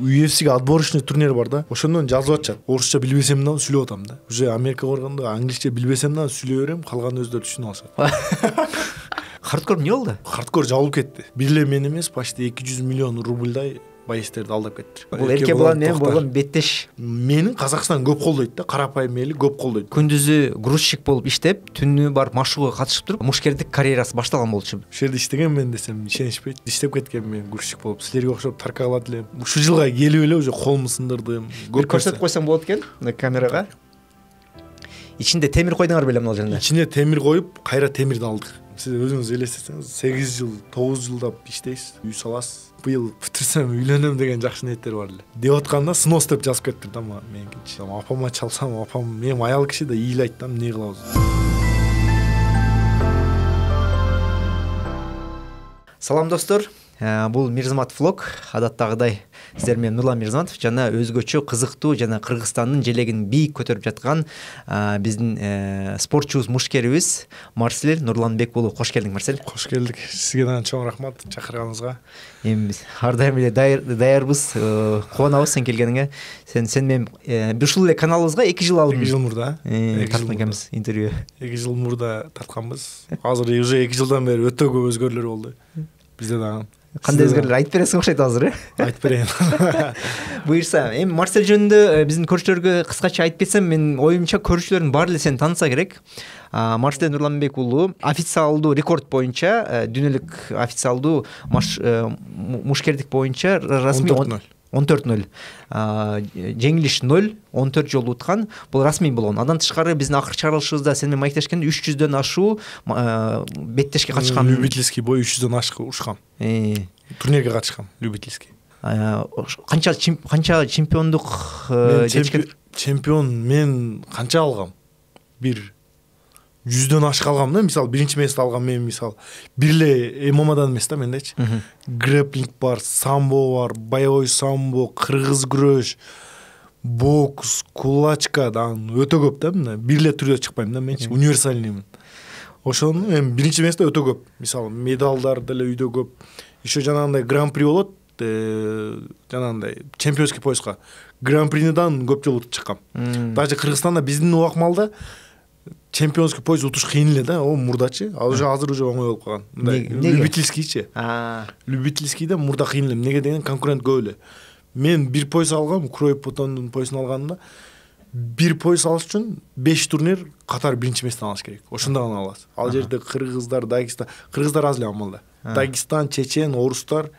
UFC'ге отборочный турнир бар да. Ошондон жазып атышат. Орусча билбесем да сүйлөп атам да. Уже Америкага барганда англисче билбесем да сүйлөй берем, калган өздөрү түшүнүп алышат. Хардкор эмне болду? Хардкор жабылып кетти. Бир эле мен эмес, почти 200 миллион рубльдай байстерди алдап кетти. Бул эрке булан менен болгон беттеш. Менин Казакстан көп колдойт да, карапайым эли көп колдойт. Күндүзү грузчик болуп иштеп, түнү барып машыгууга катышып туруп, мушкердик карьерасы башталган болчу. Ошол жерде иштеген мен десем ишенишпейт. Иштеп кеткен мен грузчик болуп, силерге окшоп таркалат элем. Ушул жылга келип эле уже колумду сындырдым. Бир көрсөтүп койсоң болот экен камерага. Ичинде темир койдуңар белем ал жерде. Ичине темир коюп, кайра темирди алдык. Сиз өзүңүз элестетсеңиз, 8 жыл, 9 жылдап иштейсиз, үй саласыз. Быйыл бүтүрсөм үйлөнөм деген жакшы ниеттер бар эле. Деп атканда сынос деп жазып кетти да меники. Апама чалсам, апам менин аял киши да ийил айтты, эмне кылабыз. Салам достор. Бул Мирзаматов влог. Адаттагыдай сиздер менен Нурлан Мирзаматов жана өзгөчө кызыктуу жана Кыргызстандын желегин бийик көтөрүп жаткан биздин спортчубуз, мушкерибиз Марсель Нурланбек уулу. Кош келдиң, Марсель. Кош келдик. Сизге да чоң рахмат чакырганыңызга. Эми биз ар дайым эле даярбыз, кубанабыз сен келгениңе. Сен менен ушул эле каналыбызга 2 жыл алдын. 2 жыл мурда тарткан экенбиз интервью. 2 жыл мурда тартканбыз. Азыр уже 2 жылдан бери өтө көп өзгөрүүлөр болду. Бизде дагы. Кандай өзгөрүүлөр айтып бересиң окшойт азыр, Айтып берейин. Буйрса, эми Марсель жөнүндө биздин көрүүчүлөргө кыскача айтып кетсем, мен оюмча көрүүчүлөрдүн баары эле сени тааныса керек. Марсель Нурланбек уулу официалдуу рекорд боюнча, дүйнөлүк официалдуу мушкердик боюнча расмий 14-0. Жеңилиш 0, 14 жолу уткан. Бул расмий болгон. Андан тышкары биздин акыркы чыгарылышыбызда сен менен маектешкенде 300дөн ашуу беттешке катышкан. Любительский бой 300дөн ашык ушкам. Турнирге катышкам, любительский. Канча чемпиондук чемпион мен канча алгам? Бир 100дөн ашык алгам да, мисалы биринчи место алгам мен, мисалы бир эле ММАдан эмес да мендечи. Грэплинг бар, самбо бар, боевой самбо, кыргыз күрөш, бокс, кулачка дан өтө көп да, мына бир эле түрдө чыкпайм да менчи, универсальныймын. Ошону эми биринчи место өтө көп. Мисалы медалдар деле үйдө көп. Еще жанагындай гран-при болот, жанагындай чемпионский пояска. Гран-придан көп жолу чыккам. Даже Кыргызстанда биздин убакмалда чемпионский пояс утуш кыйын эле да, о мурдачы. Азыр уже оңой болуп калган. Любительскийчи. Любительскийде мурда кыйын эле. Неге деген конкурент көп эле. Мен бир пояс алгам, Кроев Потондун поясын алганымда бир пояс алыш үчүн 5 турнир катар биринчи месттен алыш керек. Ошондо гана аласыз. Ал жерде кыргыздар, Дагестан, кыргыздар аз эле амалда. Дагестан, чечен, орустар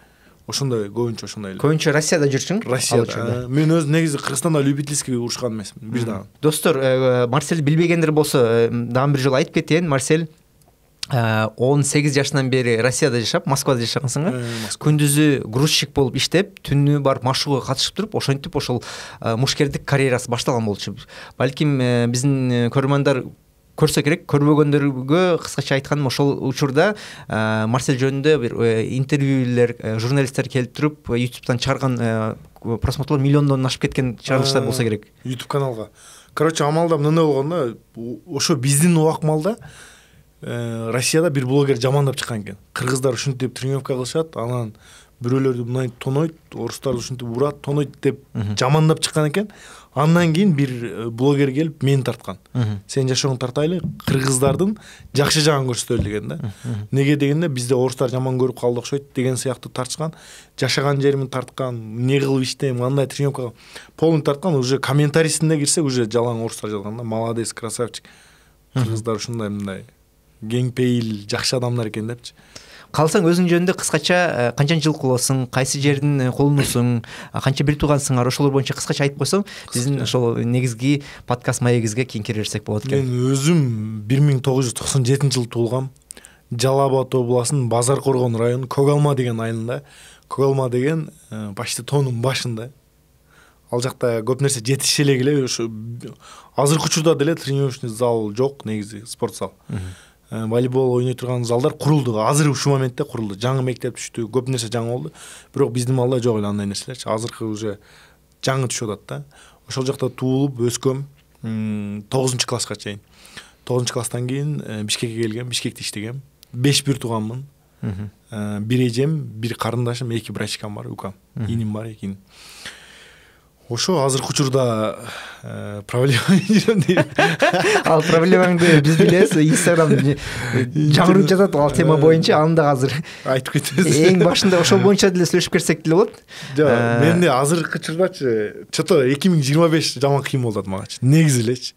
ошондой көбүнчө ошондой эле. Көбүнчө Россияда жүрчүң? Россияда. Мен өзүм негизи Кыргызстанда любительский урушкан эмесмин, бир дагы. Достор, Марсель билбегендер болсо, дагы бир жолу айтып кетейин. Марсель 18 жашынан бери Россияда жашап, Москвада жашагансың. Күндүзү грузчик болуп иштеп, түнү барып машыгууга катышып туруп, ошентип ошол мушкердик карьерасы башталган болчу. Балким биздин көрөрмандар көрсө керек, көрбөгөндөргө кыскача айтканым ошол учурда Марсель жөнүндө бир интервьюлер, журналисттер келип туруп, YouTube'дан чыгарган просмотрлор миллиондон ашып кеткен чыгарылыштар болсо керек. YouTube каналга. Короче, амалда мындай болгон да, ошо биздин убакмалда Россияда бир блогер жамандап чыккан экен. Кыргыздар ушинтип тренировка кылышат, анан бирөөлөрдү мындай тонойт, орустарды ушинтип урат, тонойт деп жамандап чыккан экен. Андан кийин бир блогер келип мени тарткан. Сен жашооңду тартайлы, кыргыздардын жакшы жагын көрсөтөлү деген да. Неге дегенде бизде орустар жаман көрүп калды окшойт деген сыяктуу тартышкан. Жашаган жеримин тарткан, эмне кылып иштейм, кандай тренировка полный тарткан. Уже комментарийсинде кирсек, уже жалаң орустар жазган да. Молодец, красавчик. Кыргыздар ушундай мындай кеңпейил, жакшы адамдар экен депчи. Калсаң өзүң жөнүндө кыскача канчанчы жыл кыласың, кайсы жердин колунусуң, канча бир туугансыңар, ошолор боюнча кыскача айтып койсоң, биздин ошол негизги подкаст маегибизге кийин кире берсек болот экен. Мен өзүм 1997-жылы туулгам. Жалал Абад областынын Базар Коргон району Көгалма деген айылында. Көгалма деген почти тоонун башында. Ал жакта көп нерсе жетише элек эле, ошо азыркы учурда деле тренировочный зал жок, негизи спорт зал. Волейбол ойной турган залдар курулду. Азыр ушул моментте курулду. Жаңы мектеп түштү, көп нерсе жаңы болду. Бирок биздин малда жок эле андай нерселерчи. Азыркы уже жаңы түшүп атат да. Ошол жакта туулуп өскөм 9-класска чейин. 9-класстан кийин Бишкекке келгем, Бишкекте иштегем. 5 бир тууганмын. Бир эжем, бир карындашым, 2 братчикам бар, укам. Иним бар, 2 иним. ошо азыркы учурда проблема жүрөм дейм. Ал проблемаңды биз билебиз, Instagram жаңырып жатат ал тема боюнча, аны да азыр айтып кетебиз. эң башында ошол боюнча деле сүйлөшүп кетсек деле болот. Менде азыркы учурдачы чото 2025 жаман кыйын болуп атат магачы. Негизи элечи.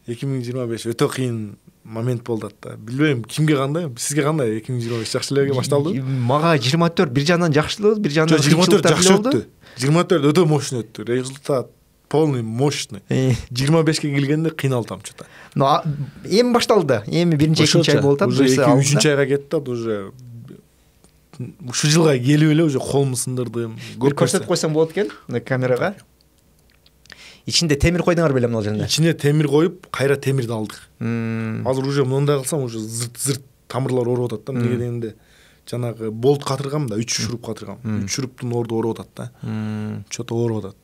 2025 өтө кыйын момент болду да. Билбейм кимге кандай, сизге кандай 2025 жакшы эле башталды? Мага 24 бир жагынан жакшы, бир жагынан 24 жакшы өттү. 24 өтө мощный өттү. Результат полный мощный. 25ке келгенде кыйналып атам чото. Но эми башталды. Эми биринчи экинчи ай болуп атат. Уже 2-3 айга кетти, уже ушу жылга келип эле уже колумду сындырдым. Көп көрсөтүп койсоң болот экен камерага. Ичинде темир койдуңар беле мына жерде? Ичине темир коюп, кайра темирди алдык. Азыр уже мындай кылсам уже зырт тамырлар ооруп атат да. Эмнеге дегенде жанагы болт катыргам да, 3 шуруп катыргам. 3 шуруптун орду ооруп атат да. Чото ооруп атат.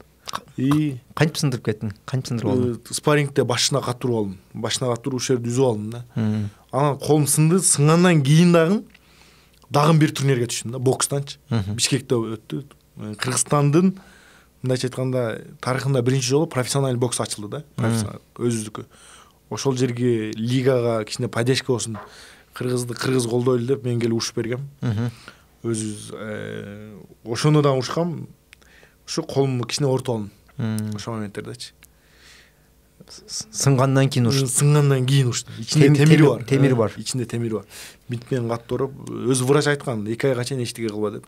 Кантип сындырып кеттиң? Кантип сындырып алдың? Спаррингде башына катырып алдым. Башына катырып ушул жерди үзүп алдым да. Анан колум сынды, сынгандан кийин дагы бир турнирге түштүм да, бокстанчы. Бишкекте өттү. Кыргызстандын мындайча айтканда тарыхында биринчи жолу профессионалдуу бокс ачылды да, профессионал өзүздүкү. Ошол жерге лигага кичине поддержка болсун, кыргыз колдойлу деп мен келип уруш бергем. Өзүбүз ошону да урушкам. Ушу колумду кичине ортуп алдым. Ошол моменттердечи. Сынгандан кийин уруштум. Сынгандан кийин уруштум. Ичинде темири бар. Темири бар. Ичинде темири бар. Битмен катты ороп, өзү врач айткан, 2 айга чейин эчтеке кылба деп.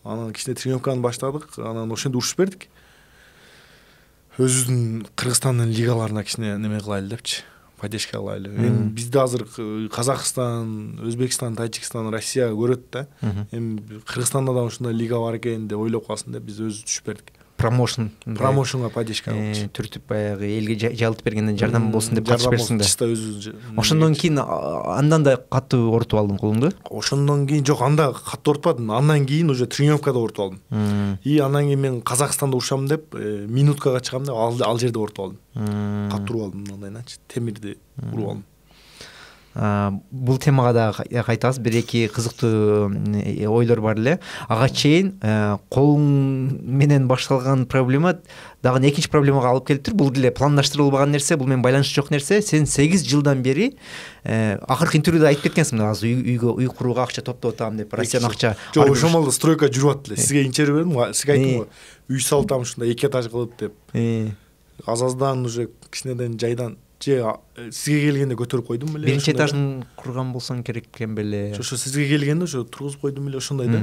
Анан кичине тренировканы баштадык, анан ошондо уруш бердик. Өзүбүздүн Кыргызстандын лигаларына кичине неме кылайлы депчи, поддержка кылайлы. Эми бизде азыр Казакстан, Өзбекстан, Тажикстан, Россия көрөт да. Эми Кыргызстанда да ушундай лига бар экен деп ойлоп калсын деп биз өзүбүз түшүп бердик. Промоушнга поддержка кылчу. Түртүп баягы элге жалпып бергенден жардам болсун деп катышып берсиң да. Чисто өзү. Ошондон кийин андан да катуу ортуп алдым колуңду. Ошондон кийин жок, анда катуу ортпадым. Андан кийин уже тренировкада ортуп алдым. Андан кийин мен Казакстанда урушам деп, минуткага чыгам деп ал жерде ортуп алдым. Катуу уруп алдым мындайначы, темирди уруп алдым. Бул темага да кайтабыз. Бир-эки кызыктуу ойлор бар эле. Ага чейин колуң менен башталган проблема дагы экинчи проблемага алып келиптир. Бул деле пландаштырылбаган нерсе, бул менен байланышы жок нерсе. Сен 8 жылдан бери акыркы интервьюда айтып кеткенсиң, азыр үйгө үй курууга акча топтоп атам деп, Россиядан акча. Жок, ошол малда стройка жүрүп атты эле. Сизге интервью бердим, сизге айттым го, үй салып атам ушундай 2 этаж кылып деп. Азаздан уже кичинеден жайдан сизге келгенде көтөрүп койдум эле. Биринчи этажын курган болсоң керек экен беле. Ошо сизге келгенде ошо тургузуп койдум эле ошондой да.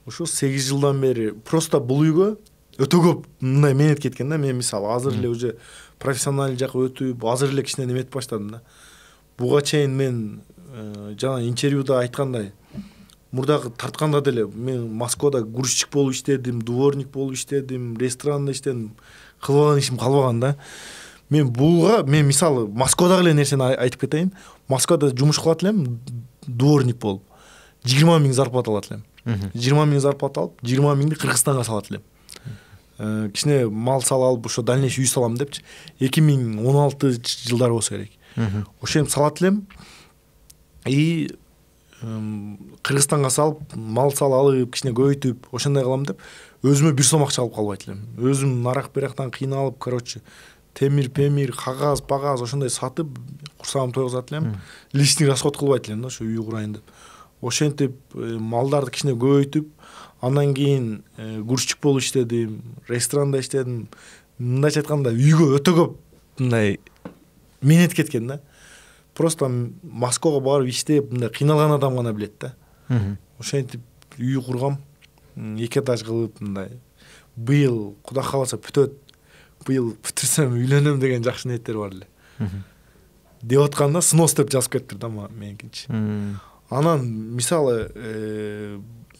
Ошо 8 жылдан бери просто бул үйгө өтө көп мындай менет кеткен да. Мен мисалы азыр эле уже профессионалдуу жакка өтүп, азыр эле кичине неметип баштадым да. Буга чейин мен жана интервьюда айткандай, мурдагы тартканда деле мен Москвада грузчик болуп иштедим, дворник болуп иштедим, ресторанда иштедим, кылбаган ишим калбаган да. Мен мисалы Москвадагы эле нерсени айтып кетейин. Москвада жумуш кылат элем, дворник болуп 20 000 зарплата алат элем. 20 000 зарплата алып, 20 000ди Кыргызстанга салат элем. Кичине мал сала алып, ошо дальнейший үй салам депчи. 2016 жылдары болсо керек. Ошентип салат элем. Кыргызстанга салып, мал сала алып, кичине көбөйтүп, ошондой кылам деп, өзүмө бир сом акча алып калбайт элем. Өзүм нарак-берактан кыйналып, короче, темир, кагаз, ошондой сатып, курсагым тойгузат элем. Лишний расход кылбайт элем да, ошо үй курайын деп. Ошентип малдарды кичине көбөйтүп, андан кийин грузчик болуп иштедим, ресторанда иштедим. Мындайча айтканда, үйгө өтө көп мындай менет кеткен да. Просто Москвага барып иштеп, мындай кыйналган адам гана билет да. Ошентип үй кургам, 2 этаж кылып мындай. Быйыл Кудай кааласа бүтөт. Быйыл бүтүрсөм үйлөнөм деген жакшы ниеттер бар эле. Деп атканда снос деп жазып кетиптир да меникинчи. Анан мисалы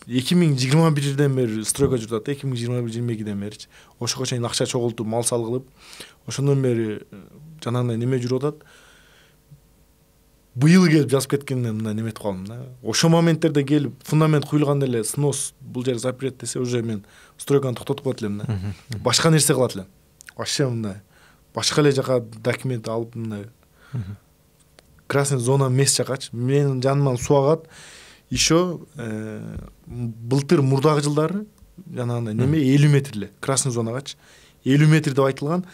2021ден бери стройка жүрүп атат, 2021-22ден беричи. Ошого чейин акча чогултуп, мал сал кылып, ошондон бери жанагындай неме жүрүп атат. Быйыл келип жазып кеткенден мындай неметип калдым да. Ошо моменттерде келип фундамент куюлганда эле снос, бул жер запрет десе, уже мен стройканы токтотуп коет элем да. Башка нерсе кылат элем. Вообще мындай башка эле жака документ алып мындай красный зона эмес жакачы. Менин жаныман суу агат. Еще былтыр мурдагы жылдары жанагындай неме 50 метр эле красный зонагачы 50 метр деп айтылган.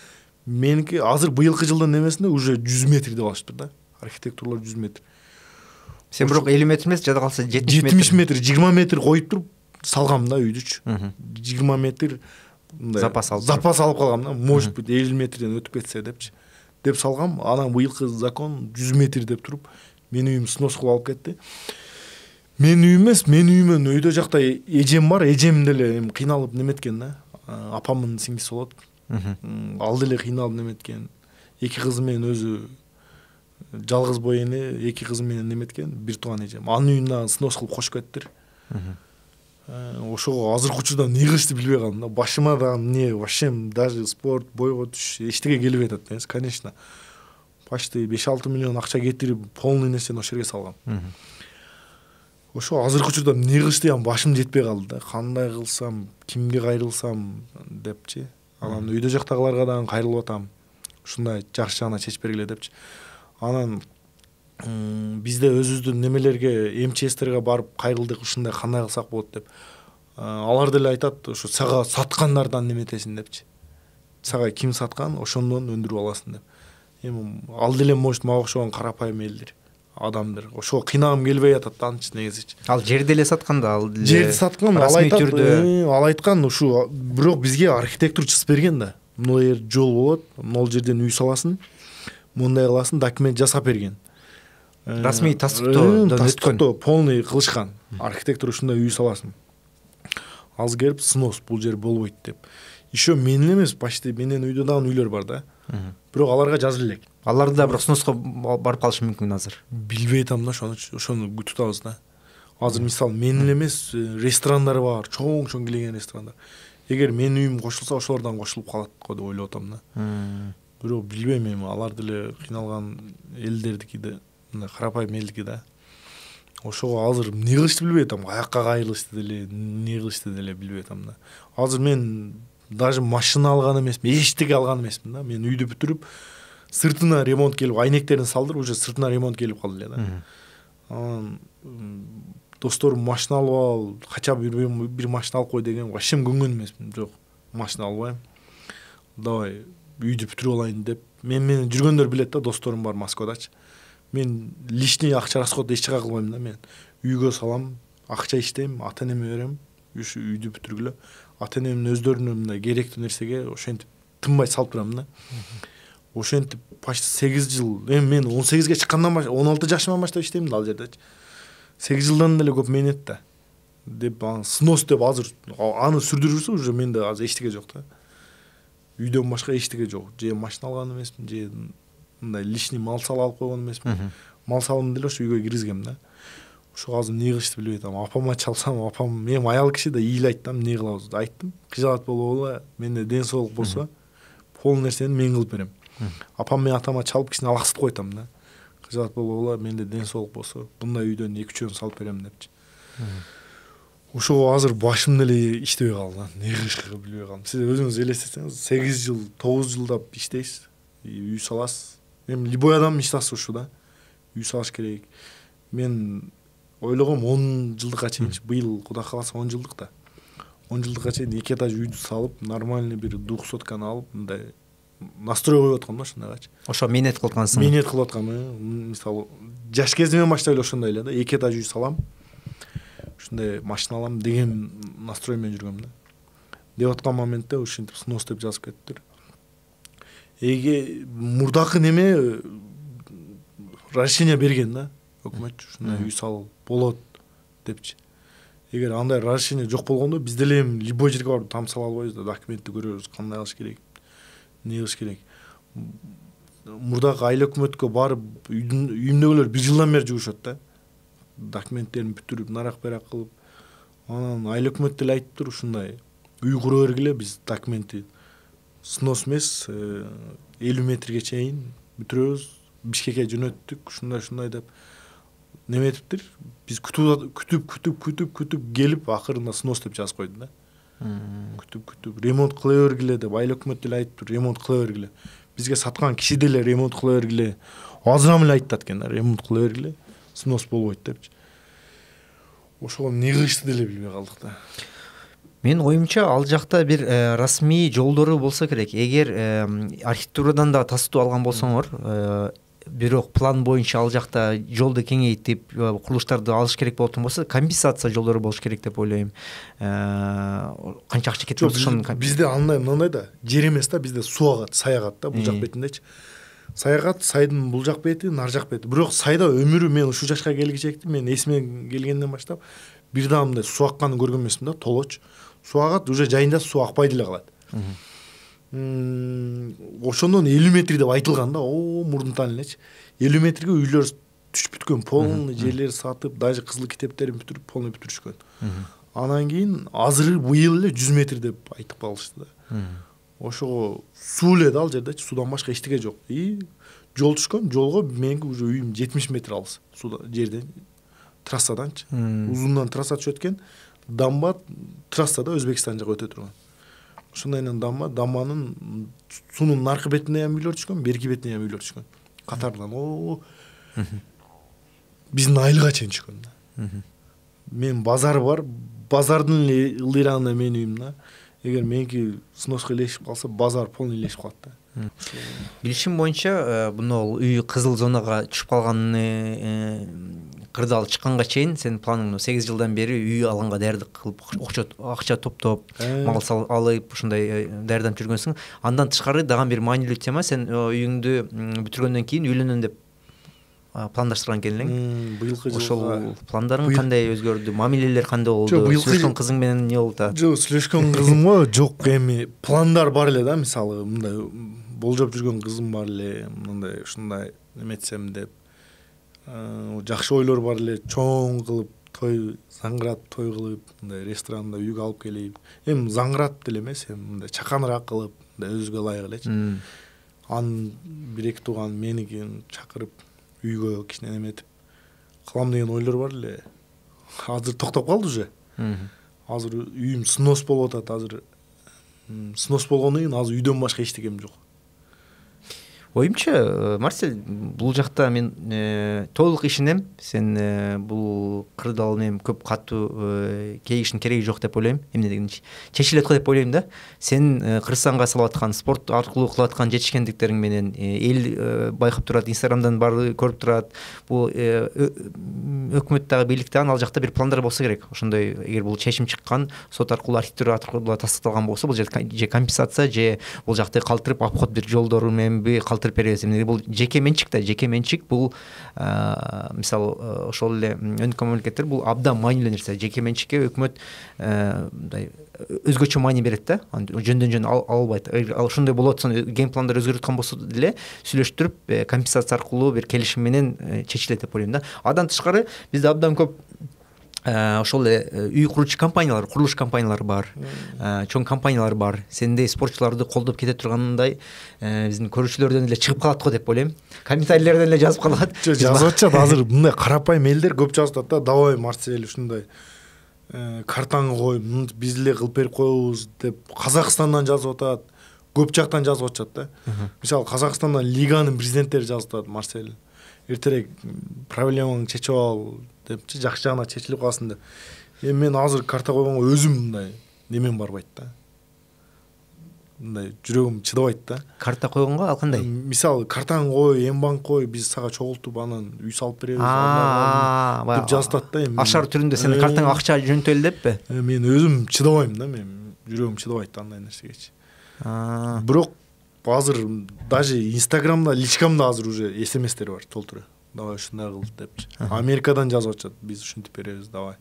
Меники азыр быйылкы жылдын немесинде уже 100 метр деп алышыптыр да. Архитектурлар 100 метр. Сен бирок 50 метр эмес, жада калса 70 метр, 20 метр коюп туруп салгам да үйдүчү. 20 метр запас алып калгам да. Может быть 50 метрден өтүп кетсе депчи. Деп салгам. Анан быйылкы закон 100 метр деп туруп менин үйүм снос кылып алып кетти. Менин үйүм эмес, менин үйүмөн өйдө жакта эжем бар. Эжем деле эми кыйналып неметкен да. Апамдын сиңдиси болот. Ал деле кыйналып неметкен. Эки кызы менен өзү жалгыз бой эне, эки кызы менен неметкен, бир тууган эжем. Анын үйүн дагы снос кылып кошуп кеттир. Ошого азыркы учурда эмне кылышты билбей калдым да. Башыма да эмне вообще даже спорт, бойго түш эчтеге келбей атат эмес, конечно. Почти 5-6 миллион акча кетирип, полный нерсени ошол жерге салгам. Ошо азыркы учурда эмне кылышты ям башым жетпей калды да. Кандай кылсам, кимге кайрылсам депчи. Анан үйдө жактагыларга дагы кайрылып атам. Ушундай жакшы жагына чечип бергиле депчи. Анан бизде өзүбүздүн немелерге, МЧСтерге барып кайрылдык, ушундай кандай кылсак болот деп. Алар деле айтат, ошо сага саткандардан неметесин депчи. Сага ким саткан, ошондон өндүрүп аласың деп. Эми ал деле может мага окшогон карапайым элдер, адамдар. Ошого кыйнагым келбей атат да анчы негизичи. Ал жерди эле саткан да, ал жерди саткан, ал айтат, ал айткан ушу бирок бизге архитектор чызып берген да. Могу жер жол болот, могул жерден үй саласың, мындай кыласың, документ жасап берген. Расмий тастыктоодон өткөн. Полный кылышкан. Архитектор ушундай үй саласың. Азыр келип снос, бул жер болбойт деп. Еще менин эмес, почти менен үйдө дагы үйлөр бар да. Бирок аларга жазып элек. Аларды да бирок сноско барып калышы мүмкүн азыр. Билбей атам да, ошону күтүп атабыз да. Азыр мисалы менин эмес, ресторандар бар, чоң килеген ресторандар. Эгер менин үйүм кошулса, ошолордон кошулуп калат го деп ойлоп атам да. Бирок билбейм эми, алар деле кыйналган элдердики да, мындай карапайым элдики да. Ошого азыр эмне кылышты билбей атам, каякка кайрылышты деле, эмне кылышты деле билбей атам да. Азыр мен даже машина алган эмесмин, эчтеке алган эмесмин да. Мен үйдү бүтүрүп, сыртына ремонт келип, айнектерин салдырып, уже сыртына ремонт келип калды эле да. Анан досторум машина алып ал, кача бир машина алып кой деген, вообще көнгөн эмесмин. Жок, машина албайм. Давай үйдү бүтүрүп алайын деп. Мени жүргөндөр билет да, досторум бар Москвадачы. Мен лишний акча расход эч жака кылбайм да. Мен үйгө салам, акча иштейм, ата-энеме берем, үйдү бүтүргүлө. Ата-энемдин өздөрүнүн мындай керектүү нерсеге ошентип тынбай салып турам да. Ошентип почти 8 жыл, эми мен 18ге чыккандан баштап, 16 жашымдан баштап иштейм да ал жерде. 8 жылдан деле көп мээнет да. Деп снос деп азыр аны сүрдүрүрсө уже менде азыр эчтеке жок да. Үйдөн башка эчтеке жок. Же машина алган эмесмин, же мындай лишний мал сал алып койгон эмесмин. Мал салымды деле ошо үйгө киргизгем да. Ошо азыр эмне кылышты билбей атам. Апама чалсам, апам мен аял киши да ийил айттым, эмне кылабыз? Айттым. Кыжаат болобу, менде ден соолук болсо, пол нерсени мен кылып берем. Апам мен атама чалып кичине алаксытып койтам да. Кыжаат болобу, менде ден соолук болсо, мындай үйдөн 2-3 салып берем депчи. Ошого азыр башым деле иштебей калды да. Эмне кылышты билбей калдым. Сиз өзүңүз элестетсеңиз, 8 жыл, 9 жылдап иштейсиз, үй саласыз. Эми любой адам иштаса ушу да. Үй салыш керек. Мен ойлогом 10 жылдыкка чейин, быйыл Кудай кааласа 10 жылдык да. 10 жылдыкка чейин 2 этаж үйдү салып, нормальный бир 200-сотканы алып, мындай настрой коюп аткам да ошондайгачы. Ошо менет кылып аткансың. Менет кылып аткам, мисалы, жаш кезимден баштап эле ошондой эле да. 2 этаж үй салам. Ушундай машина алам деген настрой менен жүргөм да. Деп аткан моментте ушинтип снос деп жазып кеттир. Мурдакы неме разрешение берген да. Өкмөт ушундай үй салып болот депчи. Эгер андай разрешение жок болгондо биз деле эми любой жерге барып там сала албайбыз да. Документти көрөбүз, кандай кылыш керек, эмне кылыш керек. Мурдакы айыл өкмөткө барып үйүмдөгүлөр 1 жылдан бери жүрүшөт да. Документтерин бүтүрүп, нарак-берак кылып, анан айыл өкмөт деле айтыптыр ушундай. Үй кура бергиле, биз документи снос эмес, 50 метрге чейин бүтүрөбүз, Бишкекке жөнөттүк, ушундай деп неметиптир. Биз күтүп келип, акырында снос деп жазып койду да. Күтүп ремонт кыла бергиле деп айыл өкмөт деле айтыптыр, ремонт кыла бергиле. Бизге саткан киши деле ремонт кыла бергиле. Азырам эле айтат экен да, ремонт кыла бергиле, снос болбойт депчи. Ошого эмне кылышты деле билбей калдык да. Менин оюмча ал жакта бир расмий жолдору болсо керек. Эгер архитектурадан да тастуу алган болсоңор, бирок план боюнча ал жакта жолду кеңейтип курулуштарды алыш керек болотун болсо, компенсация жолдору болуш керек деп ойлойм. Канча акча кетип ошону бизде андай мындай да жер эмес да, бизде суу агат, сай агат да бул жак бетиндечи. Сай агат, сайдын бул жак бети, нар жак бети. Бирок сайда өмүрү мен ушул жашка келгичекти, мен эсиме келгенден баштап бир дагы мындай суу акканын көргөн эмесмин да, толоч. Суу агат, уже жайында суу акпай деле калат. Ошондон 50 метр деп айтылган да, мурдунтан элечи. 50 метрге үйлөр түшүп бүткөн, полный жерлери сатып, даже кызыл китептерин бүтүрүп, полный бүтүрүшкөн. Анан кийин азыр быйыл эле 100 метр деп айтып калышты да. Ошого суу эле да ал жердечи, суудан башка эчтеке жок. И жол түшкөн, жолго меники уже үйүм 70 метр алыс суудан, жерден, трассаданчы. Узундан трасса түшөт экен. Дамба трассада Өзбекстан жака өтө турган. Ошондой менен дамбанын суунун наркы бетине ham үйлөр түшкөн, берки бетине ham үйлөр түшкөн. Катардан биздин айылга чейин түшкөн да. Мен базар бар, базардын эле ылдыйрагында менин үйүм да. Эгер меники сноска илешип калса, базар полный илешип калат да. Билишим боюнча, буну үй кызыл зонага түшүп калганы кырдаал чыкканга чейин сенин планың 8 жылдан бери үй алганга даярдык кылып, акча топтоп, мал алып, ушундай даярданып жүргөнсүң. Андан тышкары дагы бир маанилүү тема, сен үйүңдү бүтүргөндөн кийин үйлөнөм деп пландаштырган экен элең. Быйылкы жылга ошол пландарың кандай өзгөрдү? Мамилелер кандай болду? Сүйлөшкөн кызың менен эмне болду? Жок, сүйлөшкөн кызымго жок, эми пландар бар эле да, мисалы мындай болжоп жүргөн кызым бар эле, мындай ушундай эметсем деп. Жакшы ойлор бар эле, чоң кылып той, заңгыратып той кылып, мындай ресторанда үйгө алып келип. Эми заңгыратып деле эмес, эми мындай чаканыраак кылып, мындай өзүгө ылайык элечи. Анын бир-эки тууган меникин чакырып үйгө кичине эметип кылам деген ойлор бар эле. Азыр токтоп калды уже. Азыр үйүм снос болуп атат, азыр снос болгондон кийин азыр үйдөн башка эчтекем жок. Оюмча, Марсель, бул жакта мен толук ишенем. Сен бул кырдаал менен көп катуу кейишин кереги жок деп ойлойм. Эмне дегенчи чечилет го деп ойлойм да. Сен Кыргызстанга салып аткан, спорт аркылуу кылып аткан жетишкендиктериң менен эл байкап турат, Инстаграмдан баары көрүп турат. Бул өкмөт дагы, бийлик дагы ал жакта бир пландар болсо керек. Ошондой, эгер бул чечим чыккан, сот аркылуу, архитектура аркылуу тастыкталган болсо, бул же компенсация, же бул жакты калтырып, обход бир жолдору мененби калтырып беребиз. Бул жеке менчик да, жеке менчик бул мисалы ошол эле өнүккөн мамлекеттер бул абдан маанилүү нерсе. Жеке менчикке өкмөт мындай өзгөчө маани берет да, жөндөн албайт. Ошондой болот атса, ген пландар өзгөрүп аткан болсо деле сүйлөштүрүп, компенсация аркылуу бир келишим менен чечилет деп ойлойм да. Андан тышкары бизде абдан көп ошол эле үй куручу компаниялар, курулуш компаниялары бар, чоң компаниялар бар. Сендей спортчуларды колдоп кете тургандай биздин көрүүчүлөрдөн эле чыгып калат го деп ойлойм. Комментарийлерден эле жазып калат. Жазып атышат азыр мындай карапайым элдер көп жазып атат да, давай Марсель ушундай картаңы коюп, биз эле кылып берип коебуз деп Казакстандан жазып атат. Көп жактан жазып атышат да. Мисалы Казакстандан лиганын президенттери жазып атат, Марсель эртерээк проблемаңды чечип ал депчи, жакшы жагына чечилип калсын деп. Эми мен азыр карта койгонго өзүм мындай немем барбайт да. Мындай жүрөгүм чыдабайт да. Карта койгонго ал кандай? Мисалы картаңы кой, эмбанк кой, биз сага чогултуп анан үй салып беребиз деп жазып атат да. Эми ашар түрүндө сенин картаңа акча жөнөтөлү деппи? Мен өзүм чыдабайм да, мен жүрөгүм чыдабайт андай нерсегечи. Бирок азыр даже Инстаграмда, личкамда азыр уже СМСтер бар толтура. Давай ушундай кыл депчи. Америкадан жазып атышат, биз ушинтип беребиз, давай.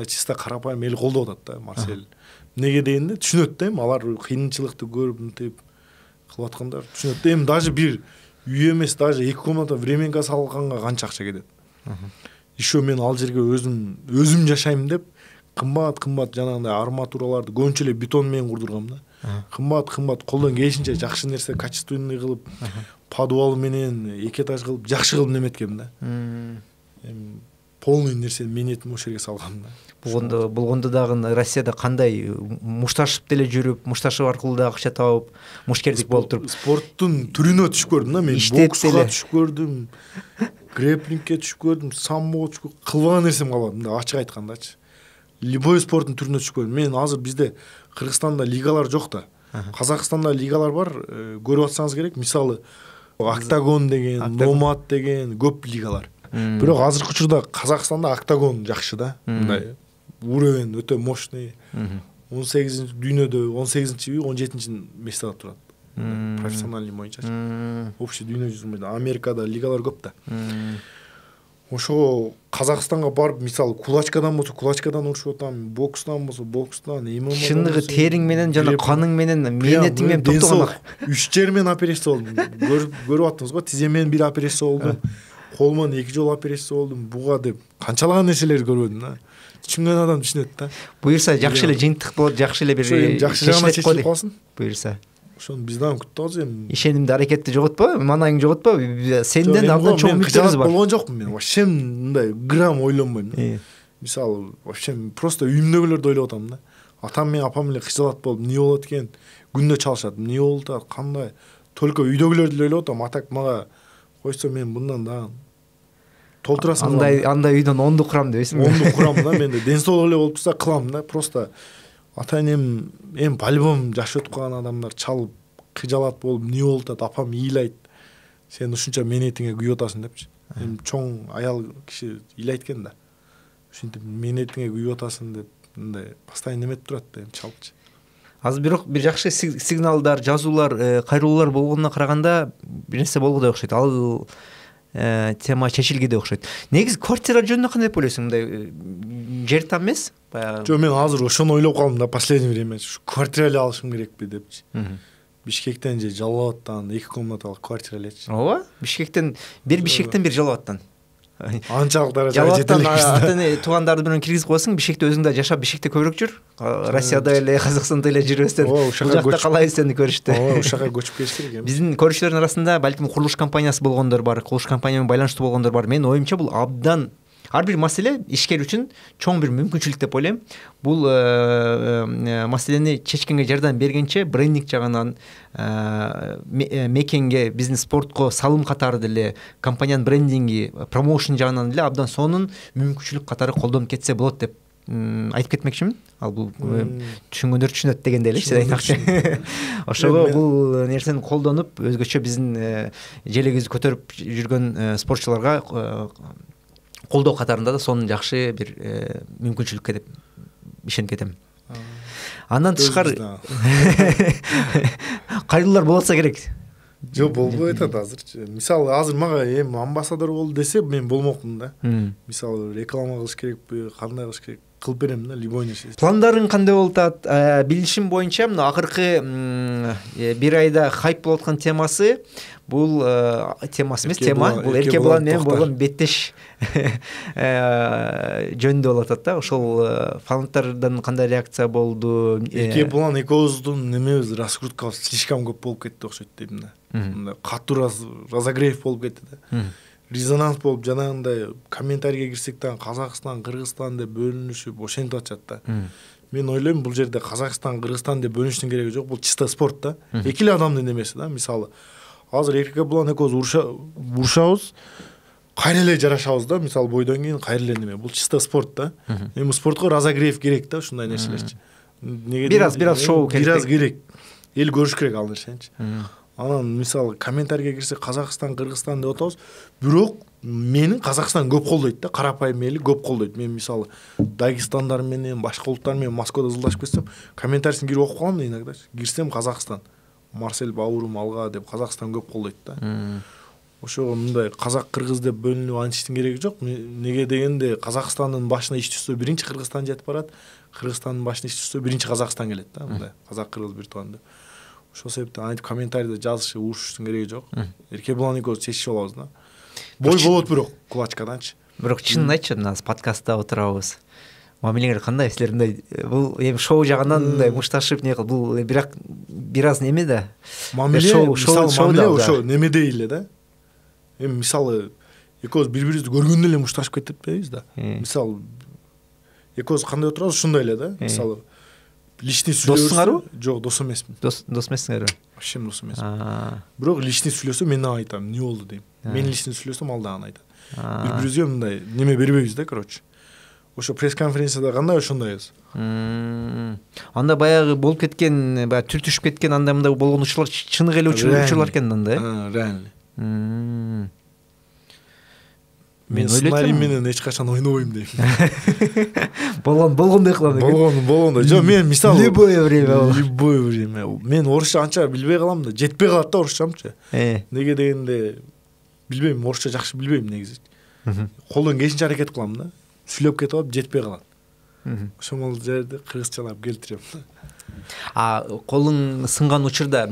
Чисто карапайым эл колдоп атат да, Марсель. Неге дегенде түшүнөт да, эми алар кыйынчылыкты көрүп мынтип кылып аткандар түшүнөт да. Эми даже бир үй эмес, даже 2 комната временка салганга канча акча кетет. Еще мен ал жерге өзүм жашайм деп кымбат жанагындай арматураларды көбүнчө эле бетон менен курдургам да. Кымбат колдон келишинче жакшы нерсе, качественный кылып, подвал менен 2 этаж кылып, жакшы кылып неметкем да. Эми полный нерсени менетим ошол жерге салгам да. Болгондо дагы Россияда кандай мушташып деле жүрүп, мушташып аркылуу да акча табып, мушкердик болуп туруп. Спорттун түрүнө түшүп көрдүм да, мен бокска түшүп көрдүм, грэплингке түшүп көрдүм, самбоға түшүп, кылбаган нерсем калбады, мындай ачык айткандачы. любой спорттун түрүнө түшүп көрдүм. Мен азыр бизде Кыргызстанда лигалар жок да. Казакстанда лигалар бар, көрүп атсаңыз керек. Мисалы Октагон деген, Номад деген көп лигалар. Бирок азыркы учурда Казакстанда Октагон жакшы да. Мындай уровень өтө мощный. 18 дүйнөдө 18-чи, 17-чи месте алып турат. Профессиональный боюнча. Общий дүйнө жүзүндө Америкада лигалар көп да. Ошого Казакстанга барып, мисалы кулачкадан болсо кулачкадан урушуп атам, бокстан болсо бокстан, ММА. Чындыгы териң менен жана каның менен, мээнетиң менен токтогон. 3 жер менен операция болдум. Көрүп аттыңыз го, тизе менен 1 операция болдум. Кол менен 2 жолу операция болдум. Буга деп канчалаган нерселерди көрбөдүм да. Түшүнгөн адам түшүнөт да. Буюрса жакшы эле жыйынтык болот, жакшы эле бир жакшы жагына чечилип калсын. Буюрса. Ошону биз дагы күттүк эми. Ишенимди, аракетти жоготпо, маанайыңды жоготпо. Сенден абдан чоң үмүтүбүз бар. Болгон жокмун мен. Вообще мындай грамм ойлонбойм. Мисалы, вообще просто үйүмдөгүлөрдү ойлоп атам да. Атам менен апам эле кыйчалат болуп, эмне болот экен? Күндө чалышат. Эмне болуп атат? Кандай? Только үйдөгүлөрдү эле ойлоп атам. Атак мага койсо мен мындан дагы толтурасың. Андай үйдөн 10ду курам дебейсиңби? 10ду курам да. Менде ден соолук эле болуп турса кылам да. Просто ата-энем эми по-любому жаш өтүп калган адамдар чалып кыжалат болуп, эмне болуп атат? Апам ыйлайт. Сен ушунча мээнетиңе күйүп атасың депчи. Эми чоң аял киши ыйлайт экен да. Ушинтип мээнетиңе күйүп атасың деп мындай постоянно неметип турат да, эми чалчы. Азыр бирок бир жакшы сигналдар, жазуулар, кайрылуулар болгонуна караганда бир нерсе болгондой окшойт. Ал тема чечилгендей окшойт. Негизи квартира жөнүндө кандай деп ойлойсуң? Мындай жер там эмес? Жок, мен азыр ошону ойлоп калдым да, последнее время. Квартира эле алышым керекпи депчи. Бишкектен же Жалал Абадтан 2 комнаталык квартира элечи. Ооба, Бишкектен бир Жалал Абадтан. Анчалык даражага жете элекпиз. Ата-эне туугандар менен киргизип коесуң, Бишкекте өзүң да жашап, Бишкекте көбүрөөк жүр. Россияда эле, Казакстанда эле жүрөбүздөн. Бул жакта калай сени көрүштү. Ооба, ушага көчүп келиш керек эми. Биздин көрүүчүлөрдүн арасында балким курулуш компаниясы болгондор бар, курулуш компания менен байланыштуу болгондор бар. Менин оюмча бул абдан ар бир маселе ишкер үчүн чоң бир мүмкүнчүлүк деп ойлойм. Бул маселени чечкенге жардам бергенче брендинг жагынан мекенге, бизнес спортко салым катары деле, компаниянын брендинги, промоушн жагынан деле абдан сонун мүмкүнчүлүк катары колдонуп кетсе болот деп айтып кетмекчимин. Ал бул түшүнгөндөр түшүнөт дегендей эле сиз айтмакчы. Ошого бул нерсени колдонуп, өзгөчө биздин желегибизди көтөрүп жүргөн спортчуларга колдоо катарында да сонун жакшы бир мүмкүнчүлүккө деп ишенип кетем. Андан тышкары кайрылуулар болот керек. Жок, болбой атат азырчы. Мисалы, азыр мага эми амбассадор болду десе, мен болмокмун да. Мисалы, реклама кылыш керекпи, кандай кылыш керек, кылып берем да, любой нерсе. Пландарың кандай болуп атат? Билишим боюнча, мына акыркы бир айда хайп болуп аткан темасы бул темасы эмес, тема бул Эркебулан менен болгон беттеш жөнүндө болуп атат да. Ошол фанаттардан кандай реакция болду? Эркебулан экөөбүздүн немебиз, раскруткабыз слишком көп болуп кетти окшойт дейм да. Мындай катуу разогрев болуп кетти да. Резонанс болуп, жанагындай комментарийге кирсек дагы Казакстан, Кыргызстан деп бөлүнүшүп ошентип атышат да. Мен ойлойм, бул жерде Казакстан, Кыргызстан деп бөлүнүштүн кереги жок. Бул чисто спорт да. Эки эле адамдын немеси да. Мисалы, азыр Эркебулан экөөбүз урушабыз, кайра эле жарашабыз да. Мисалы, бойдон кийин кайра эле неме. Бул чисто спорт да. Эми спортко разогрев керек да, ушундай нерселерчи. Бир аз шоу керек. Бир аз керек. Эл көрүш керек ал нерсеничи. Анан мисалы комментарийге кирсе Казакстан, Кыргызстан деп атабыз. Бирок менин Казакстан көп колдойт да, карапайым эли көп колдойт. Мен мисалы Дагестандар менен, башка улуттар менен Москвада ызылдашып кетсем, комментарийсин кирип окуп калам да иногда. Кирсем Казакстан, Марсель Баурум алга деп Казакстан көп колдойт да. Ошого мындай казак-кыргыз деп бөлүнүп антиштин кереги жок. Неге дегенде Казакстандын башына иш түшсө биринчи Кыргызстан жетип барат, Кыргызстандын башына иш түшсө биринчи Казакстан келет да. Мындай казак-кыргыз бир тууган деп. Ошол себептен айтып комментарийде жазышы, урушуштун кереги жок. Эркебулан экөөбүз чечишип алабыз да. Бой болот бирок кулачкаданчы. Бирок чынын айтчы, мына подкастта отурабыз. Мамилеңер кандай? Силер мындай бул эми шоу жагынан мындай мушташып не кыл, бул бирок бир аз неме да. Мамиле, мамиле ошо немедей эле да. Эми мисалы экөөбүз бири-бирибизди көргөндө эле мушташып кетпейбиз да. Мисалы экөөбүз кандай отурабыз, ушундай эле да. Мисалы личный сүйлөсө. Доссуңарбы? Жок, дос эмесмин. Дос эмессиңерби? Вообще дос эмесмин. Бирок личный сүйлөсө мен айтам, эмне болду дейм. Мен личный сүйлөсөм, ал дагы айтат. Бири-бирибизге мындай неме бербейбиз да, короче. ошо пресс конференцияда кандай ошондойбуз. Анда баягы болуп кеткен, баягы түртүшүп кеткен анда мында болгон учурлар чыныгы эле учурлар экен анда, реально. Мен сценарий менен эч качан ойнобойм дейм. Болгондой кылам экен. Болгондой. Жок, мен мисалы любое время. Мен орусча анча билбей калам да, жетпей калат да орусчамчы. Неге дегенде билбейм, орусча жакшы билбейм негизи. Колдон келишинче аракет кылам да. Сүйлөп кетип алып жетпей калат. Ошол жерде кыргызчалап келтирем. Колуң сынган учурда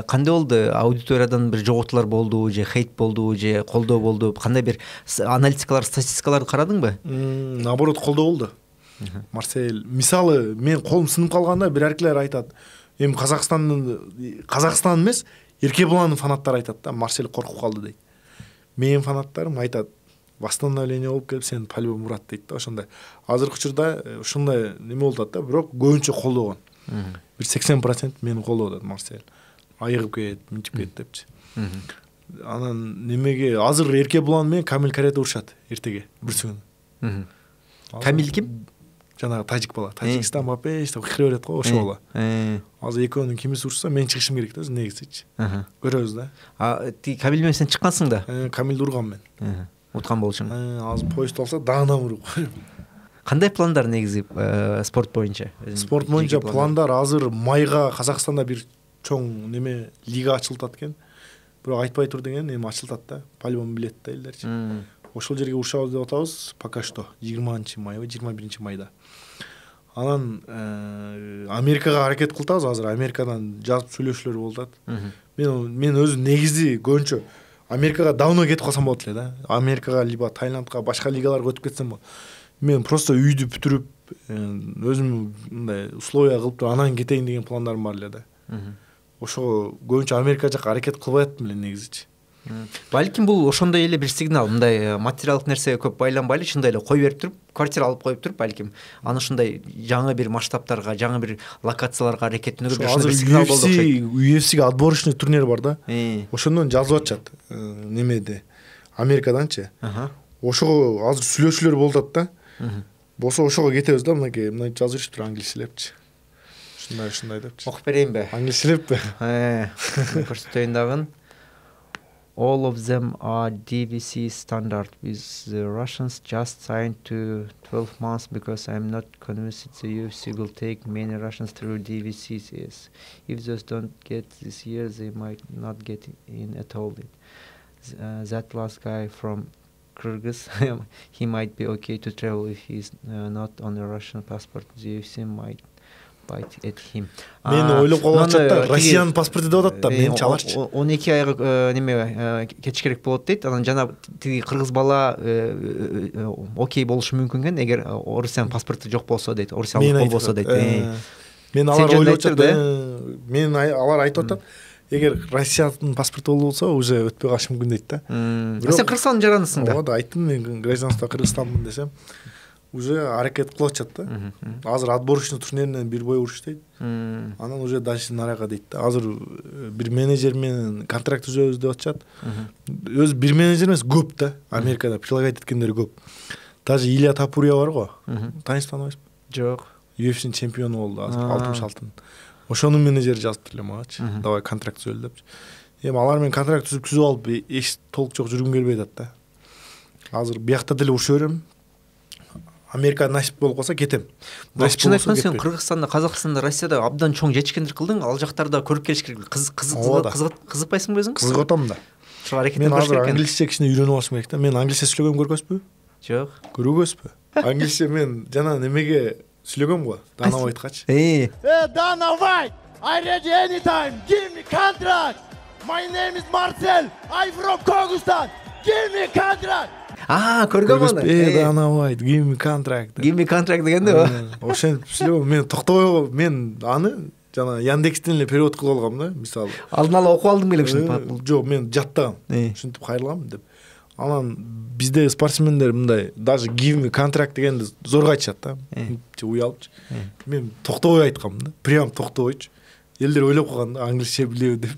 кандай болду? Аудиториядан бир жоготуулар болду же хейт болду же колдоо болду? Кандай бир аналитикалар, статистикаларды карадыңбы? Наоборот, колдоо болду. Марсель, мисалы, мен колум сынып калганда бир эркелер айтат. Эми Казакстан эмес, Эркебуландын фанаттары айтат да, Марсель коркуп калды дейт. Менин фанаттарым айтат, восстановление болуп келип, сен по-любому урат дейт да, ошондой. Азыркы учурда ушундай неме болуп атат да, бирок көбүнчө колдогон. Бир 80% мени колдоп атат Марсель. Айыгып кет, мынтип кет депчи. Анан немеге азыр Эркебулан менен Камил Карете урушат эртеге бүрсүгүн. Камил ким? Жанагы тажик бала. Тажикстан бапеш деп кыйкыра берет го, ошо бала. Азыр экөөнүн кимиси урушса, мен чыгышым керек да, негизичи. Көрөбүз да. Камил менен сен чыккансың да? Камилди ургам мен. Уткан болчуң. Азыр поезд алса, дагынан уруп коем. Кандай пландар негизи спорт боюнча? Спорт боюнча пландар азыр майга Казакстанда бир чоң неме лига ачылтат экен. Бирок айтпай тур деген эми ачылтат да. По-любому билет да элдерчи. Ошол жерге урушабыз деп атабыз пока что 20-майбы, 21-майда. Анан Америкага аракет кылтабыз азыр. Америкадан жазып сүйлөшүүлөр болуп атат. Мен өзү негизи көбүнчө Америкага давно кетип калсам болот эле да. Америкага либо Таиландка, башка лигаларга өтүп кетсем болот. Мен просто үйдү бүтүрүп, өзүм мындай условия кылып туруп анан кетейин деген пландарым бар эле да. Ошо көбүнчө Америка жака аракет кылбай аттым эле негизичи. Балким бул ошондой эле бир сигнал, мындай материалдык нерсеге көп байланбайлы, чындай эле кой берип туруп, квартира алып коюп туруп, балким аны ушундай жаңы бир масштабтарга, жаңы бир локацияларга аракеттенүүгө бир сигнал болду окшойт. UFC'ге отборочный турнир бар да. Ошондон жазып атышат. Немеде Америкаданчы. Ошого азыр сүйлөшүүлөр болуп атат да. Болсо ошого кетебиз да, мынакей жазып жүрүптүр англисчелепчи. Ушундай депчи. Окуп берейинби? Англисчелеппи? Көрсөтөйүн дагы. All of them are DVC standard with the Russians just signed to 12 months because I'm not convinced the UFC will take many Russians through DVCs. If those don't get this year, they might not get in at all. That last guy from Kyrgyz, he might be okay to travel if he's not on a Russian passport. The UFC might bite at him. Мен ойлоп калып атат да, Россиянын паспорту деп атат да, мен чаларчы. 12 айга неме кетиш керек болот дейт. Анан жана тиги кыргыз бала окей болушу мүмкүн экен, эгер Орусиянын паспорту жок болсо дейт, Орусиялык болбосо дейт. Мен алар ойлоп атат да. Мен алар айтып атат, эгер Россиянын паспорту болсо уже өтпөй калышы мүмкүн дейт да. Сен Кыргызстандын жарандысың да. Ооба, айттым мен гражданство Кыргызстанмын десем, уже аракет кылып атышат да. Азыр отборочный турниринен бир бой уруш дейт. Анан уже дальше нарага дейт да. Азыр бир менеджер менен контракт түзөбүз деп атышат. Өзү бир менеджер эмес, көп да. Америкада предлагать эткендер көп. Даже Илья Тапурия бар го. Таанышып таныбайсызбы? Жок. UFC чемпиону болду азыр, алтымыш алтын. Ошонун менеджери жазып эле магачы. Давай контракт түзөлү депчи. Эми алар менен контракт түзүп алып, эч толк жок жүргүм келбей атат да. Азыр биякта деле уруша берем. Америка насип болуп калса кетем. Чын айтканда сен Кыргызстанда, Казакстанда, Россияда абдан чоң жетишкендер кылдың. Ал жактарда көрүп келиш керек. Кызыкпайсыңбы өзүң? Кызыгып атам да. Ошо аракеттен көрүш керек. Мен азыр англисче кичине үйрөнүп алышым керек да. Мен англисче сүйлөгөм, көргөзбү? Жок. Көргөзбү? Англисче мен жана немеге сүйлөгөм го. Dana White'качы. Dana White, I ready anytime. Give me contract. My name is Marcel. I'm from Kyrgyzstan. Give me contract. Көргөм аны. Dana White, give me contract. Give me contract дегенде о. Ошентип сүйлөгөм, мен токтобой, мен аны жана Яндекстен эле перевод кылып алгам да, мисалы. Алдын ала окуп алдың беле ушинтип? Жок, мен жаттагам. Ушинтип кайрылгам деп. Анан бизде спортсмендер мындай даже give me contract дегенди зорго айтышат да. Уялчы. Мен токтобой айткам да. Прям токтобойчу. Элдер ойлоп калган да, англисче билеби деп.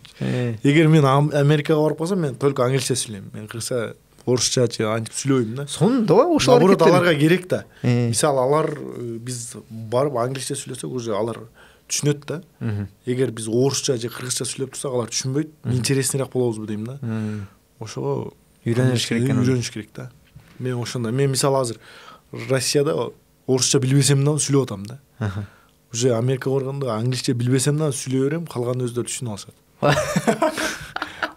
Эгер мен Америкага барып калсам, мен только англисче сүйлөйм. Мен кыргызча орусча антип сүйлөбөйм да. Сонда ошол наоборот аларга керек да. Э. Мисалы алар биз барып англисче сүйлөсөк уже алар түшүнөт да. Эгер биз орусча же кыргызча сүйлөп турсак алар түшүнбөйт. Интереснирээк болобузбу дейм да. Ошого үйрөнүш керек экен. Үйрөнүш керек да. Мен ошондой. Мен мисалы азыр Россияда орусча билбесем да сүйлөп атам да. Уже Америкага барганда англисче билбесем да сүйлөй берем, калган өздөрү түшүнүп алышат.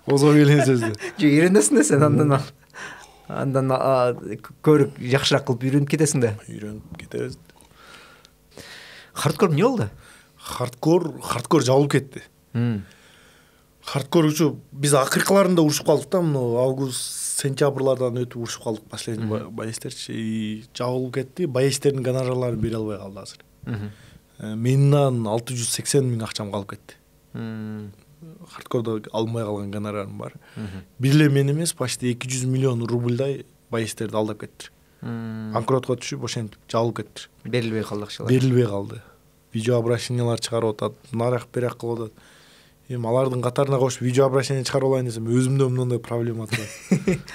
Озго келген сөздү. Же үйрөнөсүң да сен андан көрүп жакшыраак кылып үйрөнүп кетесиң да. Үйрөнүп кетебиз. Хардкор эмне болду? Хардкор жабылып кетти. Хардкор учу биз акыркыларында урушуп калдык да, мына август, сентябрлардан өтүп урушуп калдык последний боецтерчи. Жабылып кетти. Боецтердин гонорарларын бере албай калды азыр. Менен 680 миң акчам калып кетти. Хардкордо албай калган гонорарым бар. Бир эле мен эмес, почти 200 миллион рубльдай боецтерди алдап кеттир. Банкротко түшүп, ошентип жабылып кеттир. Берилбей калды акчалар. Берилбей калды. Видеообращениялар чыгарып атат, нарак берак кылып атат. Эми алардын катарына кошуп видеообращение чыгарып алайын десем, өзүмдө мындай проблема турат.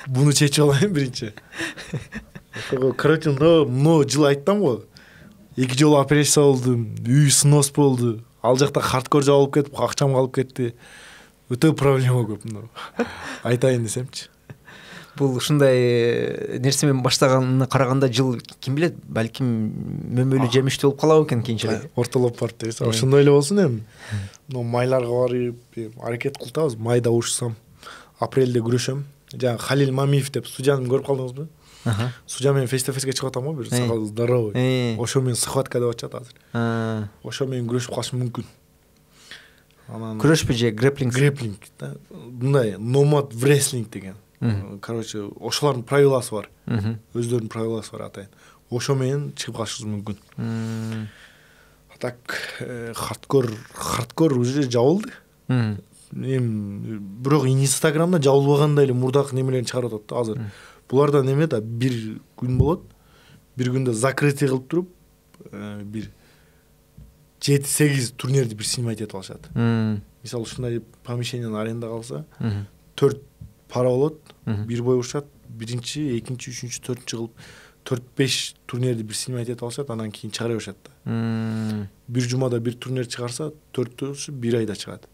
Буну чечип алайын биринчи. Короче, мына жыл айттым го. 2 жолу операция болдум, үй снос болду. Ал жакта хардкор жабылып кетип, акчам калып кетти. Өтө проблема көп мына. Айтайын десемчи. Бул ушундай нерсемен баштаганына караганда жыл ким билет, балким мөмөлүү жемиштүү болуп калабы экен кийинчерээк. Ортолоп барып дейсиз. Ошондой эле болсун эми. Но майларга барып, аракет кылтабыз. Майда урушсам, апрелде күрөшөм. Жана Халил Мамиев деп судьяны көрүп калдыңызбы? Судья менен фейс-то-фейске чыгып атам го, бир сакал здоровый. Ошо менен схватка деп атышат азыр. Ошо менен күрөшүп калышым мүмкүн. Анан Күрөшпү же грэплинг? Грэплинг да. Мындай номад wrestling деген. Короче, ошолордун правиласы бар. Өздөрүнүн правиласы бар атайын. Ошо менен чыгып калышыбыз мүмкүн. Так, хардкор уже жабылды. Эми бирок Инстаграмда жабылбагандай эле мурдакы немелерин чыгарып атат да азыр. Буларда неме да бир күн болот. Бир күндө закрытый кылып туруп, бир 7-8 турнирди бир снимать этип алышат. Мисалы ушундай помещениени арендага алса, 4 пара болот, бир бой урушат, биринчи, экинчи, үчүнчү, төртүнчү кылып 4-5 турнирди бир снимать этип алышат, анан кийин чыгара беришет да. Бир жумада бир турнир чыгарса, 4-төсү бир айда чыгат.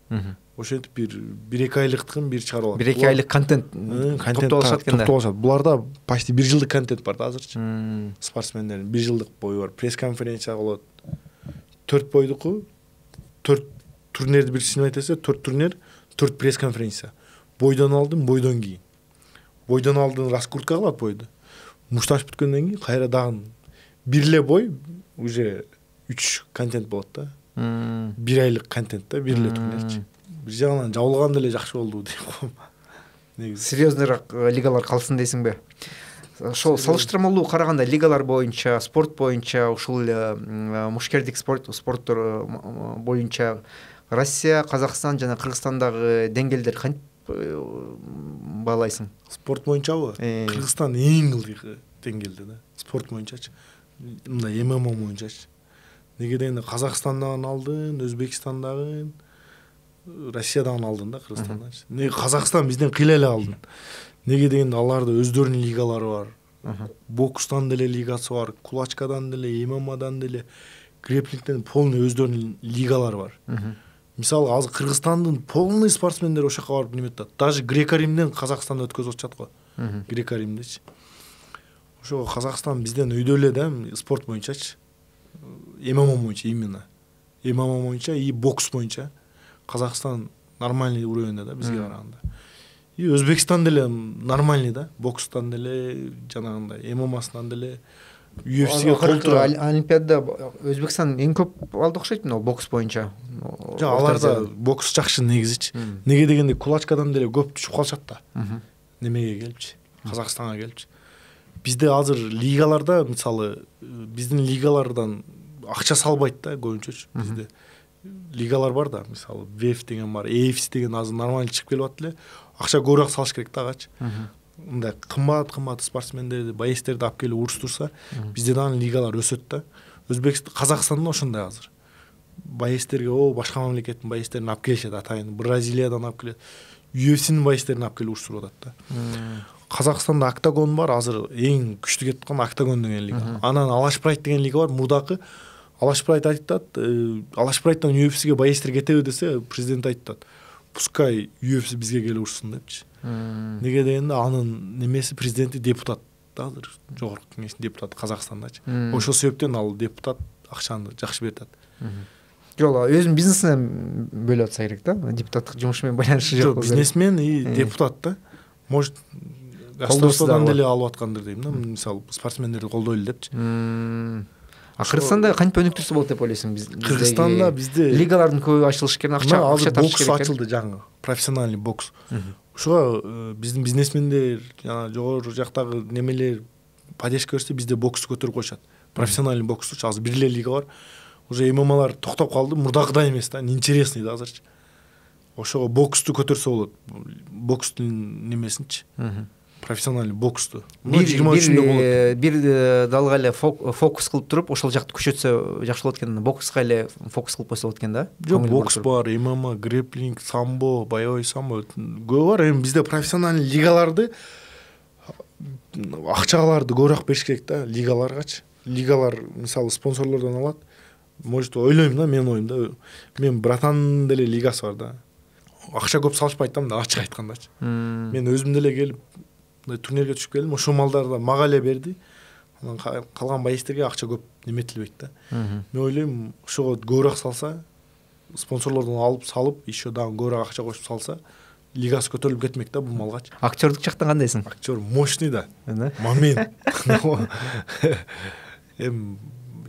Ошентип бир 2 айлыктын бир чыгарып алат. 1-2 айлык контент топтоп алышат экен да. Буларда почти 1 жылдык контент бар да азырчы. Спортсмендердин 1 жылдык бою бар. Пресс-конференция болот. 4 бойдуку 4 турнирди бир снимать этсе, 4 турнир, 4 пресс-конференция. Бойдон алдын, бойдон кийин. Бойдон алдын раскрутка кылат бойду. Мушташ бүткөндөн кийин кайра дагы бир эле бой уже 3 контент болот да. 1 айлык контент да, бир эле турнирчи. Бир жагынан жабылган деле жакшы болду дейм го. Негизи серьезныйраак лигалар калсын дейсиңби? Ошол салыштырмалуу караганда лигалар боюнча, спорт боюнча, ушул мушкердик спорттор боюнча Россия, Казакстан жана Кыргызстандагы деңгээлдер кантип баалайсың? Спорт боюнчабы? Кыргызстан эң ылдый деңгээлде да. Спорт боюнчачы. Мындай ММА боюнчачы. Неге дегенде Казакстандагы алдын, Өзбекстандагы, Россиядан алдын да, Кыргызстандан. Неге Казакстан бизден кыйла эле алдын. Неге дегенде аларда өздөрүнүн лигалары бар. Бокстан деле лигасы бар, кулачкадан деле, ММАдан деле, грэплингден полный өздөрүнүн лигалары бар. Мисалы азыр Кыргызстандын полный спортсмендери ошо жака барып неметти. Даже Греко-Римден Казакстанда өткөзүп атышат го. Греко-Римдечи. Ошо Казакстан бизден өйдө эле да, спорт боюнчачы. ММА боюнча именно. ММА боюнча и бокс боюнча Казакстан нормальный уровеньде да бизге караганда. И Өзбекстан деле нормальный да, бокстан деле, жанагындай ММАсынан деле, UFC'ге толтура. Олимпиадада Өзбекстан эң көп алды окшойт мына бокс боюнча. Жок, аларда бокс жакшы негизичи. Неге дегенде кулачкадан деле көп түшүп калышат да. Немеге келипчи, Казакстанга келипчи. Бизде азыр лигаларда, мисалы, биздин лигалардан акча салбайт да көбүнчөчү. Бизде лигалар бар да, мисалы, ВФ деген бар, AFC деген азыр нормально чыгып келип атты эле. Акча көбүрөөк салыш керек да агачы. Мындай кымбат спортсмендерди, боецтерди алып келип уруштурса, бизде дагы лигалар өсөт да. Өзбекстан, Казакстанда ошондой азыр. Боецтерге башка мамлекеттин боецтерин алып келишет атайын. Бразилиядан алып келет. UFC'нин боецтерин алып келип уруштуруп атат да. Казакстанда Октагон бар, азыр эң күчтүү кетип аткан Октагон деген лига. Анан Алаш Прайд деген лига бар. Мурдакы Алаш Прайд айтат, Алаш Прайдтан UFC'ге байыстыр кетеби десе, президент айтат, пускай UFC бизге келип урушсун депчи. Неге дегенде анын немеси президенти депутат да, азыр жогорку кеңештин депутаты Казакстандачы. Ошол себептен ал депутат акчаны жакшы берип атат. Жок, өзүнүн бизнесинен бөлүп атса керек да, депутаттык жумушу менен байланышы жок. Бизнесмен и депутат да. Может, государстводан деле алып аткандыр дейм да. Мисалы, спортсмендерди колдойлу депчи. Кыргызстанда кантип өнүктүрсө болот деп ойлойсуң? Кыргызстанда бизде лигалардын көбү ачылышы керек, акча тартыш керек. Бокс ачылды жаңы, профессиональный бокс. Ошого биздин бизнесмендер, жана жогору жактагы немелер поддержка берсе, бизде боксту көтөрүп коюшат. Профессиональный бокстучу азыр бир эле лига бар. Уже ММАлар токтоп калды, мурдагыдай эмес да, неинтересный да азырчы. Ошого боксту көтөрсө болот. Бокстун немесинчи. Профессиональный боксту. Бир далга эле фокус кылып туруп, ошол жакты күчөтсө жакшы болот экен. Бокска эле фокус кылып койсо болот экен да. Жок, бокс бар, ММА, грэплинг, самбо, боевой самбо көп бар. Эми бизде профессиональный лигаларды, акчаларды көбүрөөк бериш керек да, лигаларгачы. Лигалар мисалы спонсорлордон алат. Может, ойлойм да, мен оюмда. Мен братан деле лигасы бар да. Акча көп салышпайт да, ачык айткандачы. Мен өзүм деле келип турнирге түшүп келдим, ошол малдарды мага эле берди. Анан калган байистерге акча көп неметилбейт да. Мен ойлойм, ошого көбүрөөк салса, спонсорлордон алып салып, еще дагы көбүрөөк акча кошуп салса, лигасы көтөрүлүп кетмек да бул малгачы. Актёрдук жактан кандайсың? Актер мощный да. Момент.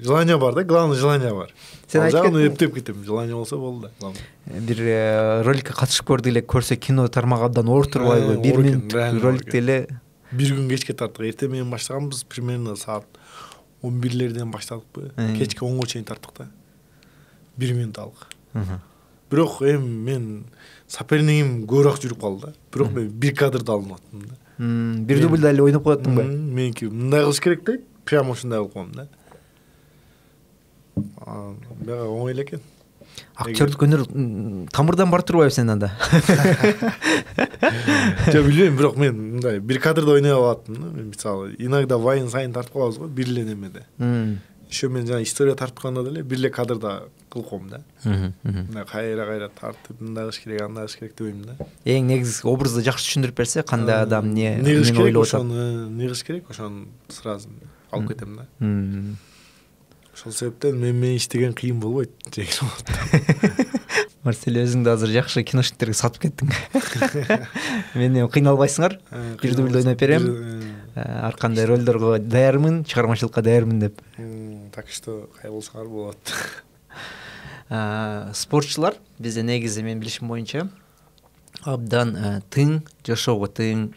Желание бар да, главное желание бар. Сен айткан эптеп кетем, желание болсо болду да. Бир роликке катышып көрдүк эле, көрсө кино тармагы абдан оор турбайбы? 1 мүнөт роликте эле. Бир күн кечке тарттык. Эртең менен баштаганбыз, примерно саат 11лерден баштадыкпы. Кечке 10га чейин тарттык да. 1 мүнөт. Бирок мен сопернигим көбүрөөк жүрүп калды да. Бирок мен бир кадрды алынып аттым да. Бир дублда эле ойноп кояттыңбы? Меники мындай кылыш керек дейт, прямо ушундай кылып коем да. Бага оңой эле экен. Актёрдук өнөр тамырдан бар турбайбы сен анда? Жок, билбейм, бирок мен мындай бир кадрда ойной алаттым да. Мисалы, иногда вайн сайын тартып калабыз го, бир эле немеде. Еще мен жана история тартып калганда деле бир эле кадрда кылып коем да. Мындай кайра тартып, мындай кылыш керек, андай кылыш керек дебейм да. Эң негизги образды жакшы түшүндүрүп берсе, кандай адам эмне ойлоп атат. Не кылыш керек, ошону сразу алып кетем да. Ошол себептен мен иштеген кыйын болбойт, жеңил болот. Марсель, өзүңдү азыр жакшы киношниктерге сатып кеттиң. Мен кыйналбайсыңар, бир дубль ойноп берем. Ар кандай ролдорго даярмын, чыгармачылыкка даярмын деп. Так что кай болсоңар болот. Спортчулар бизде негизи мен билишим боюнча абдан тың, жашоого тың,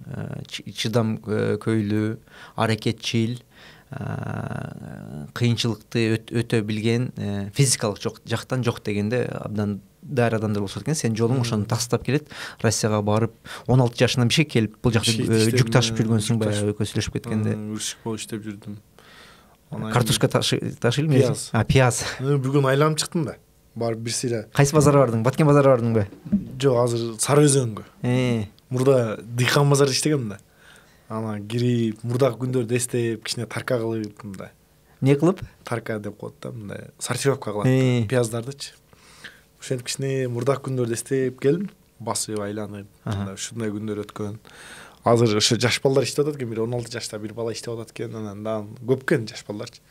чыдам көйлүү, аракетчил, кыйынчылыкты өтө билген, физикалык жактан жок дегенде абдан даяр адамдар болсо экен. Сен жолуң ошону тастап келет, Россияга барып 16 жашынан бишке келип бул жакта жүк ташып жүргөнсүң, баягы экөө сүйлөшүп кеткенде. Үршүк болуп иштеп жүрдүм. Картошка ташыйлмы? Пияз. Бир күн айланып чыктым да. Барып бир сыйра. Кайсы базарга бардың? Баткен базарына бардыңбы? Жок, азыр Сары Өзөнгө. Мурда дыйкан базарда иштегем да. Ана кирип, мурдагы күндөрдө эстеп, кичине тарка кылып мындай. Не кылып? Тарка деп коет да, мындай сортировка кылат пияздардычы. Ошентип кичине мурдагы күндөрдө эстеп келдим, басып айланып, ушундай күндөр өткөн. Азыр ошо жаш балдар иштеп атат экен, бир 16 жашта бир бала иштеп атат экен, анан да көп экен жаш балдарчы.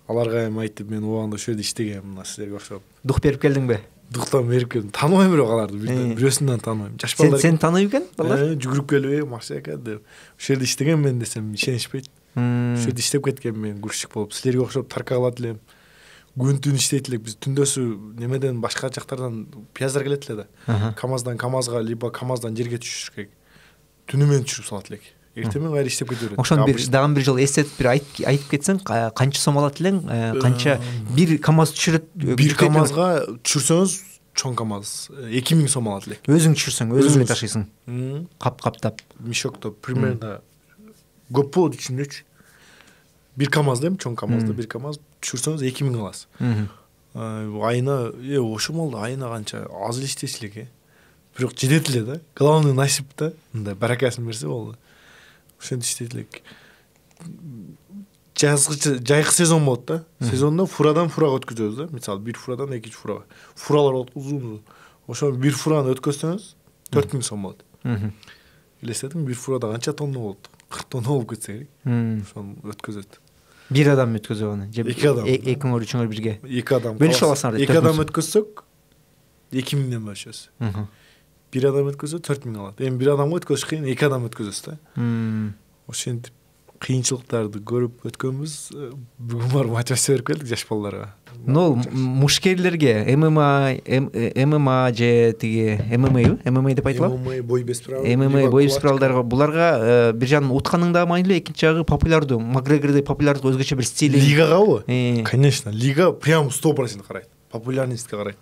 Аларга эми айтып, мен убагында ошол жерде иштегем, мына силерге октоп. Дух берип келдиңби? Дуктан берип келдим. Тааныбайм бирок аларды, бирөөсүнөн тааныбайм. Жаш балдар. Сен тааныйбы экен балдар? Жүгүрүп келип, Марсека деп. Ошол жерде иштеген мен десем, ишенишпейт. Ошол жерде иштеп кеткен мен грузчик болуп, силерге окшоп тарка кылат элем. Күн түн иштейт элек. Биз түндөсү немеден башка жактардан пияздар келет эле да. КамАЗдан КамАЗга, либо КамАЗдан жерге түшүрүш керек. Түнү менен түшүрүп салат элек. Эртең менен кайра иштеп кете берет. Ошону дагы бир жолу эстетип бир айтып кетсең, канча сом алат элең? Канча бир КамАЗ түшүрөт? Бир КамАЗга түшүрсөңүз, чоң КамАЗ 2000 сом алат элек. Өзүң түшүрсөң, өзүң ташыйсың. Каптап. Мешокто примерно көп болот түшүнүч. Бир КамАЗ дейм, чоң КамАЗда бир КамАЗ түшүрсөңүз 2000 аласыз. Айына, ошол молду айына канча аз эле иштейсиз элек. Бирок жетет эле да. Главный насип да. Мындай баракасын берсе болду. ошентип иштейт элек. Жайкы сезон болот да. Сезондо фурадан фурага өткөзөбүз да. Мисалы бир фурадан экинчи фурага. Фуралар болот узун. Ошо бир фураны өткөзсөңүз 4000 сом болот. Элестетиң, бир фурада канча тонна болот? 40 тонна болуп кетсе керек. Ошону өткөзөт. Бир адам өткөзөт аны. Эки адам. Экиңер, үчүңөр бирге. Эки адам. Бөлүшүп аласыңар. Эки адам өткөзсөк 2000ден бөлүшөбүз. Бир адам өткөзсө 4000 алат. Эми бир адамга өткөзүш кыйын, эки адам өткөзөбүз да. Ошентип кыйынчылыктарды көрүп өткөнбүз. Бүгүн барып мотивация берип келдик жаш балдарга. Ну, мушкерлерге ММА же тиги ММА деп айтылат. ММА бой без правил. ММА бой без правилдарга буларга бир жагынан утканың да майлуу, экинчи жагы популярдуу. Макгрегордой популярдуу өзгөчө бир стили. Лигагабы? Конечно, лига прям 100% карайт. Популярностьке карайт.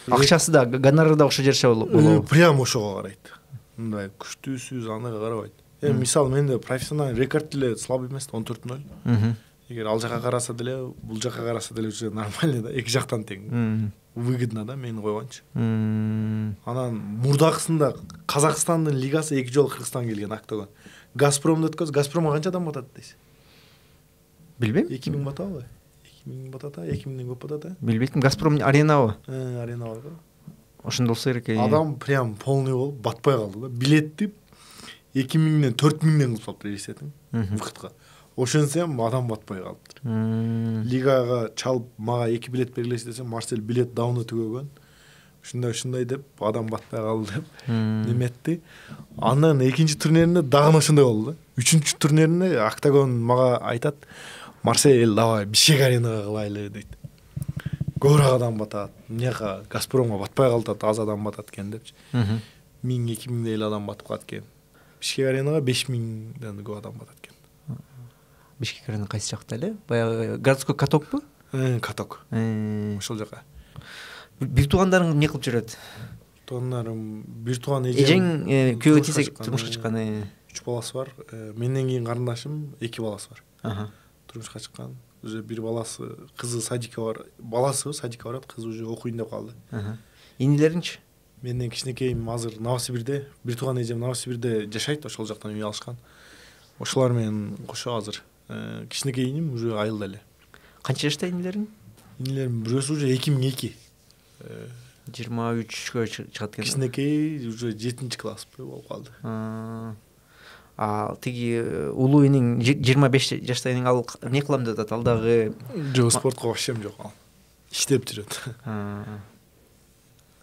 Акчасы да, гонорары да ошо жерче болобу? Прям ошого карайт. Мындай күчтүүсүз анага карабайт. Мисалы менде профессиональный рекорд деле слабый эмес, 14-0. Эгер ал жака караса деле, бул жака караса деле уже нормально да, эки жактан тең. Выгодно да, мени койгончу. Анан мурдакысында Казакстандын лигасы 2 жолу Кыргызстанга келген октагон. Газпромду өткөз, Газпромго канча адам батат дейсиз? Билбейм. 2000 батабы? 2000 батата, 2000ден көп батата. Билбейм. Газпром аренабы? Арена бар го. Ошондо болсо керек. Адам прям полный болуп батпай калды да. Билетти 2000ден 4000ден кылып салыптыр элестетиң. Вакытка. Ошентсем адам батпай калыптыр. Лигага чалып мага 2 билет бергилечи десем, Марсель билет давно түгөгөн. Ушундай деп адам батпай калды деп неметти. Андан экинчи турниринде дагы ошондой болду. Үчүнчү турниринде октагон мага айтат: "Марсель, давай Бишкек аренага кылайлы" дейт. Көбүрөөк адам батат. Мынаяка Газпромго батпай калат, аз адам батат экен депчи. 1000-2000 эле адам батып калат экен. Бишкек аренага 5000ден көп адам батат экен. Бишкек арена кайсы жакта эле? Баягы городской катокпу? Каток. Ошол жака. Бир туугандарың эмне кылып жүрөт? Туугандарым, бир тууган эжем. Эжең күйөөгө тийсе турмушка чыккан. 3 баласы бар. Менден кийин карындашым 2 баласы бар. Турмушка чыккан. Уже бир баласы, кызы садикке бар. Баласы садикке барат, кызы уже окуйн деп калды. Инилериңчи? Менден кичинекейим азыр Новосибирде, бир тууган эжем Новосибирде жашайт, ошол жактан үй алышкан. Ошолар менен кошо азыр. Кичинекей иним уже айылда эле. Канча жашта инилериң? Инилерим бирөөсү уже 2002. 23гө чыгат экен. Кичинекей уже 7-класс болуп калды. Тиги улуу иниң 25 жашта иниң ал эмне кылам деп атат? Ал дагы жок, спортко вообще жок ал. Иштеп жүрөт.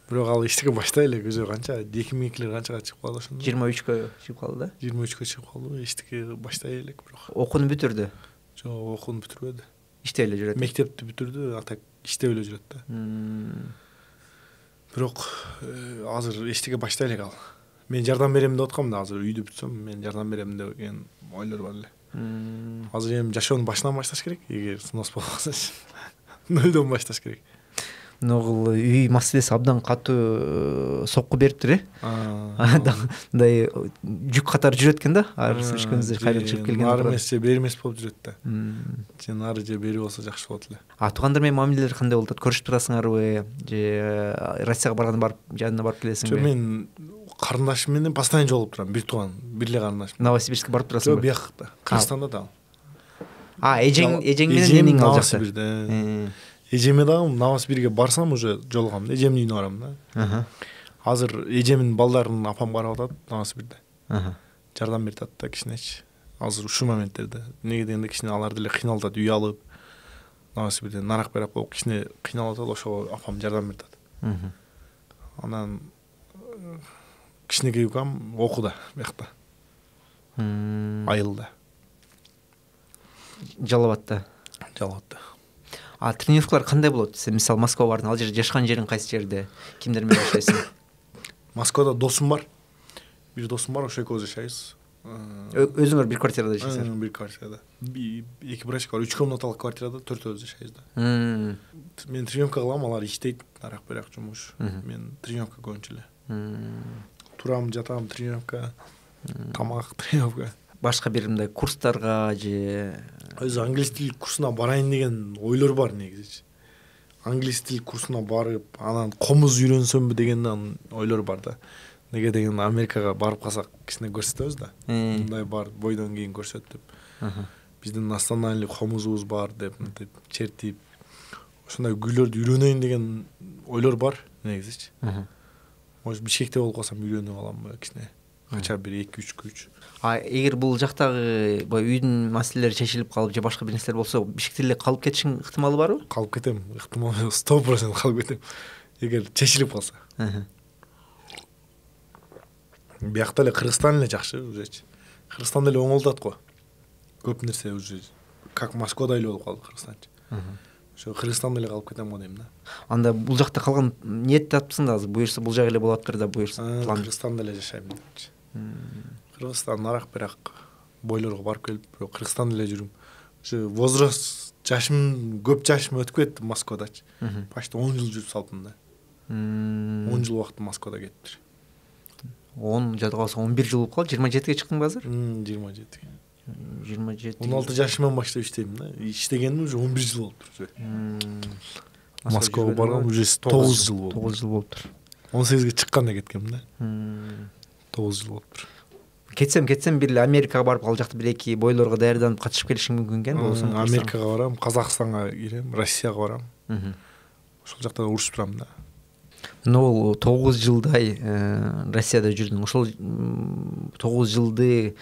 Бирок ал иштеге баштай элек уже канча 2002-лер канчага чыгып калды ошондо. 23гө чыгып калды да? 23гө чыгып калды. Иштеге баштай элек бирок. Окууну бүтүрдү? Жок, окууну бүтүрбөдү. Иштеп эле жүрөт. Мектепти бүтүрдү, а так иштеп эле жүрөт да. Бирок азыр иштеге баштай элек ал. Мен жардам берем деп аткам да, азыр үйдү бүтсөм, мен жардам берем деген ойлор бар эле. Азыр эми жашоону башынан башташ керек, эгер снос болбосо. Нөлдөн башташ керек. Ногул үй маселеси абдан катуу сокку бериптир, Мындай жүк катары жүрөт экен да, ары сүрүшкөнүздө кайра чыгып келген. Ары эмес же бери эмес болуп жүрөт да. Же нары же бери болсо жакшы болот эле. Туугандар менен мамилелер кандай болуп атат? Көрүшүп турасыңарбы? Же Россияга барганда барып, жанына барып келесиңби? Жок, мен карындашым менен постоянно жолугуп турам, бир тууган, бир эле карындашым. Новосибирскке барып турасыңбы? Жок, биякта, Кыргызстанда да. Эжең менен эниң ал жакта. Новосибирде. Эжеме дагы Новосибирге барсам уже жолугам да, эжемдин үйүнө барам да. Азыр эжемдин балдарын апам карап атат Новосибирде. Жардам берип атат да кичинечи. Азыр ушул моменттерде. Эмнеге дегенде кичине алар деле кыйналып атат, үй алып Новосибирде нарак берип коюп кичине кыйналып атат, ошого апам жардам берип атат. Анан кичинекей укам окууда биякта. Айылда. Жалал абадта. Тренировкалар кандай болот? Сен мисалы Москвага бардың, ал жерде жашкан жериң кайсы жерде? Кимдер менен жашайсың? Москвада досум бар. Бир досум бар, ошо экөөбүз жашайбыз. Өзүңөр бир квартирада жашайсыңар? Бир квартирада. Эки брачка бар, 3 комнаталык квартирада 4-өзү жашайбыз да. Мен тренировка кылам, алар иштейт, арак-берак жумуш. Мен тренировка көбүнчө эле. Турам, жатам, тренировка, тамак, тренировка. Башка бир мындай курстарга же өзү англис тил курсуна барайын деген ойлор бар негизи. Англис тил курсуна барып, анан комуз үйрөнсөмбү деген ойлор бар да. Неге деген Америкага барып калсак кичине көрсөтөбүз да. Мындай бар бойдон кийин көрсөт деп. Биздин национальный хомузубуз бар деп мынтип чертип ошондой күйлөрдү үйрөнөйүн деген ойлор бар негизичи. Может Бишкекте болуп калсам үйрөнүп аламбы кичине. Кача бир 2-3 күч. Эгер бул жактагы үйдүн маселелери чечилип калып же башка бир нерселер болсо, Бишкекте эле калып кетишиң ыктымалы барбы? Калып кетем, ыктымал 100% калып кетем. Эгер чечилип калса. Биякта эле Кыргызстан эле жакшы уже. Кыргызстан эле оңолдот го. Көп нерсе уже как Москвада эле болуп калды Кыргызстанчы. Ошо Кыргызстанда эле калып кетем го дейм да. Анда бул жакта калган ниет таптысың да азыр, буюрса бул жак эле болоптур да, буюрса план. Кыргызстанда эле жашайм депчи. Кыргызстан нарак бирок бойлорго барып келип, Кыргызстанда эле жүрүм. Ошо возраст жашым, көп жашым өтүп кетти Москвадачы. Почти 10 жыл жүрүп салдым да. 10 жыл убакыт Москвада кетти. 10 жада калса 11 жыл болуп калды. 27-ге чыктың азыр? 27-ге. 27. 16 жашыман баштап иштейм да. Иштегеним уже 11 жыл болуптур. Москвага баргам уже 9 жыл болду. 9 жыл болуптур. 18-ге чыкканда кеткем да. 9 жыл болуптур. Кетсем бир Америкага барып ал жакта бир эки бойлорго даярданып катышып келишиң мүмкүн экен. Болсо Америкага барам, Казакстанга кирем, Россияга барам. Ошол жакта урушуп турам да. Ол 9 жылдай Россияда жүрдүң. Ошол 9 жылды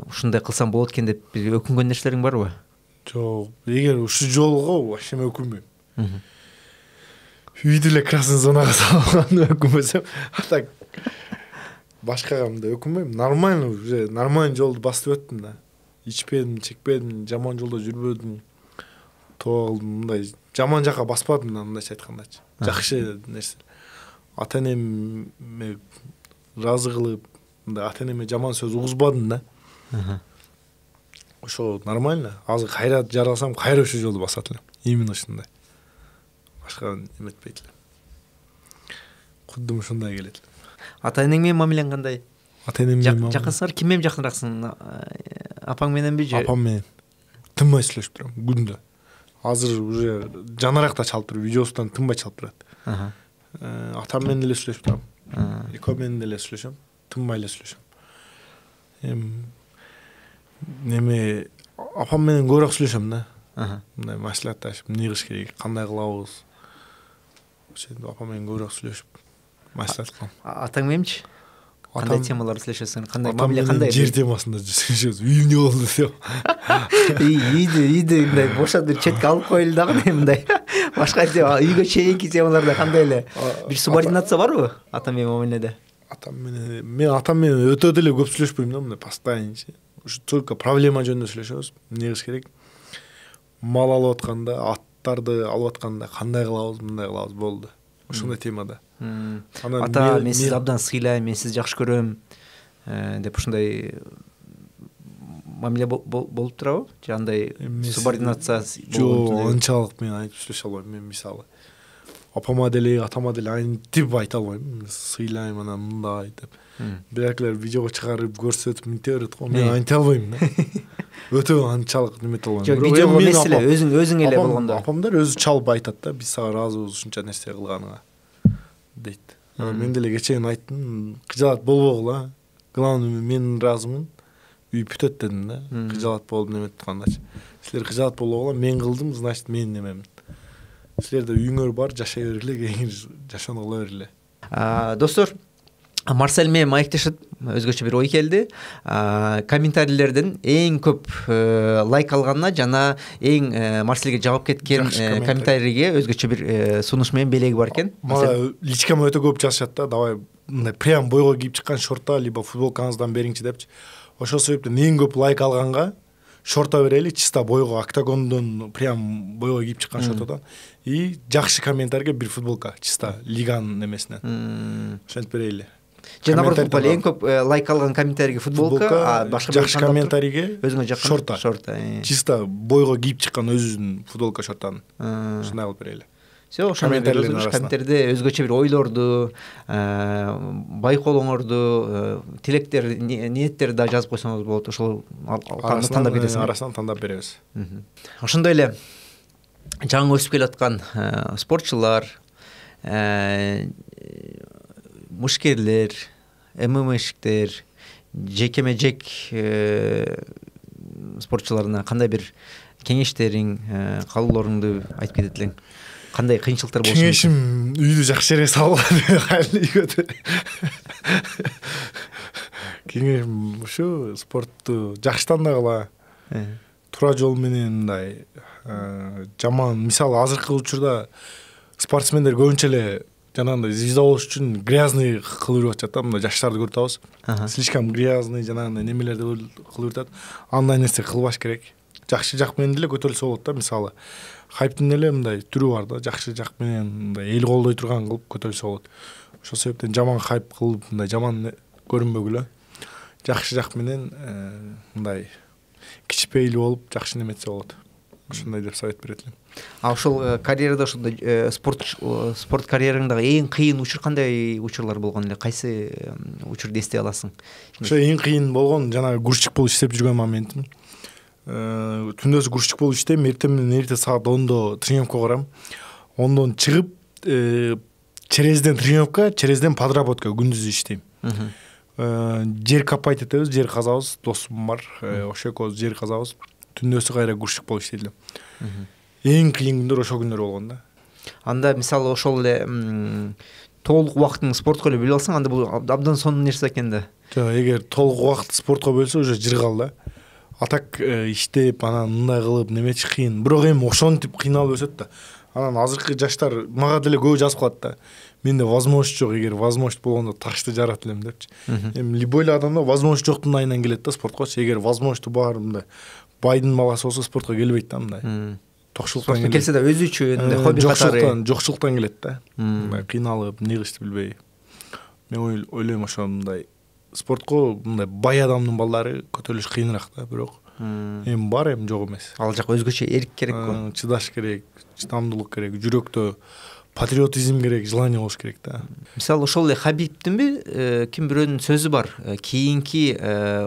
ушундай кылсам болот экен деп өкүнгөн нерселериң барбы? Жок, эгер ушул жолго вообще өкүнбөйм. Үйдү эле красный зонага салган өкүнбөсөм, так башкага мындай өкүнбөйм. Нормально уже нормальный жолду басып өттүм да. Ичпедим, чекпедим, жаман жолдо жүрбөдүм. Мындай жаман жака баспадым да, мындайча айткандачы. Жакшы нерсе. Ата-энеме разы кылып, мындай ата-энеме жаман сөз угузбадым да. Ошо нормально. Азыр кайра жаралсам, кайра ошол жолду басат элем. Именно ушундай. Башка эметпейт элем. Кудум ушундай келет элем. Ата-энең менен мамилең кандай? Ата-энем менен жакынсыңар? Ким менен жакынраксың? Апаң мененби же? Апам менен. Тынбай сүйлөшүп турам күндө. Азыр уже жанаракта чалып туруп, видеосунан тынбай чалып турат. Атам менен эле сүйлөшүп турам. Экөө менен эле сүйлөшөм, тынбай эле сүйлөшөм. Неме апам менен көбүрөөк сүйлөшөм да. Мындай маслихатташып, эмне кылыш керек, кандай кылабыз. Ошентип апам менен көбүрөөк сүйлөшүп маслихат кылам. Атаң мененчи? Кандай темаларды сүйлөшөсүң? Кандай мамиле, кандай? Жер темасында сүйлөшөбүз. Үй эмне болду деп. Үйдү мындай бошотуп четке алып коелу дагы мындай. Башка үйгө чейинки темаларда кандай эле? Бир субординация барбы ата менен мамиледе? Мен атам менен өтө деле көп сүйлөшпөйм да, мындай постоянно. Ушу только проблема жөнүндө сүйлөшөбүз. Эмне кылыш керек? Мал алып атканда, аттарды алып атканда кандай кылабыз, мындай кылабыз болду. Ошондой темада. Ата, мен сизди абдан сыйлайм, мен сизди жакшы көрөм деп ушундай мамиле болуп турабы? Же андай субординация жок, анчалык мен айтып сүйлөшө албайм. Мен мисалы апама деле, атама деле антип айта албайм. Сыйлайм анан мындай деп. Бирөклөр видеого чыгарып көрсөтүп мынтип берет го. Мен айта албайм да. Өтө анчалык немете албайм. Жок, видеого меселе өзүң эле болгондо. Апамдар өзү чалып айтат да, биз сага ыраазыбыз ушунча нерсе кылганыңа дейт. Мен деле кечен айттым, кыжаат болбогула. Главное мен ыраазымын. Үй бүтөт дедим да. Кыжаат болуп неметип аткандачы. Силер кыжаат болбогула, мен кылдым, значит мен немемин. Силерде үйүңөр бар, жашай бергиле, кийин жашоону кыла бергиле. Достор, Марсель менен маектешет, өзгөчө бир ой келди. Комментарийлерден эң көп лайк алганына жана эң Марсельге жаап кеткен комментарийге өзгөчө бир сунуш менен белеги бар экен. Личкама өтө көп жазышат да, давай мындай прям бойго кийип чыккан шорта либо футболкаңыздан бериңчи депчи. Ошол себептен эң көп лайк алганга шорта берели, чисто бойго октагондон прям бойго кийип чыккан шортадан. И жакшы комментарийге бир футболка, чисто лиганын немесинен. Ошентип берели. Же наоборот, эң көп лайк алган комментарийге футболка, башка жакшы комментарийге өзүңө жакын шорта. Чисто бойго кийип чыккан өзүнүн футболка шортанын. Ушундай кылып берели. Все, комментарийде өзгөчө бир ойлорду, байкоолоңорду, тилектер, ниеттерди да жазып койсоңуз болот. Ошол тандап кетесиң. Арасынан тандап беребиз. Ошондой эле жаңы өсүп келаткан спортчулар, мушкерлер, ММАшиктер, жекеме жек спортчуларына кандай бир кеңештериң, каалоолоруңду айтып кетет элең? Кандай кыйынчылыктар болушу мүмкүн? Кеңешим үйдү жакшы жерге салган. Кеңешим ушу спортту жакшы тандагыла. Туура жол менен мындай жаман, мисалы азыркы учурда спортсмендер көбүнчө эле жанагындай звезда болуш үчүн грязный кылып жүрүп атышат да, мындай жаштарды көрүп атабыз. Слишком грязный жанагындай немелерди кылып жатат. Андай нерсе кылбаш керек. Жакшы жак менен деле көтөрүлсө болот да, мисалы хайптын эле мындай түрү бар да, жакшы жак менен мындай эл колдой турган кылып көтөрүлсө болот. Ошол себептен жаман хайп кылып мындай жаман көрүнбөгүлө жакшы жак менен мындай кичпейли болуп жакшы неметсе болот. Ошондой деп совет берет элем. Ошол карьерада ошондой спорт карьераңдагы эң кыйын учур кандай учурлар болгон эле? Кайсы учурду эстей аласың? Ошо эң кыйын болгон жанагы грузчик болуп иштеп жүргөн моментим. Түндөсү грузчик болуп иштейм, эртең менен эрте саат 10-до тренировкага барам. 10-дон чыгып, черезден тренировка, черезден подработка күндүз иштейм. Жер копать этебиз, жер казабыз, досум бар. Ошо экөөбүз жер казабыз. Түндөсү кайра грузчик болуп иштейт элем. Эң кыйын күндөр ошол күндөр болгон да. Анда мисалы ошол эле толук убактын спортко эле бөлүп алсаң, анда бул абдан сонун нерсе экен да. Жок, эгер толук убакыт спортко бөлсө уже жыргал да. Атак иштеп, анан мындай кылып неметчи кыйын. Бирок эми ошентип кыйналып өсөт да. Анан азыркы жаштар мага деле көп жазып калат да. Менде возможность жок, эгер возможность болгондо ташты жарат элем депчи. Эми любой эле адамда возможность жоктун айынан келет да спорткочу. Эгер возможность бар мындай байдын баласы болсо спортко келбейт да мындай. Токчулуктан келет. Келсе да өзүчө мындай хобби катары. Жокчулуктан келет да. Мындай кыйналып, эмне кылышты билбей. Мен ойлойм ошо мындай спортко мындай бай адамдын балдары көтөрүлүш кыйыныраак да, бирок эми бар, эми жок эмес. Ал жак өзгөчө эрк керек го. Чыдаш керек, чыдамдуулук керек, жүрөктө патриотизм керек, желание болуш керек да. Мисалы ошол эле Хабибтинби ким бирөөнүн сөзү бар. Кийинки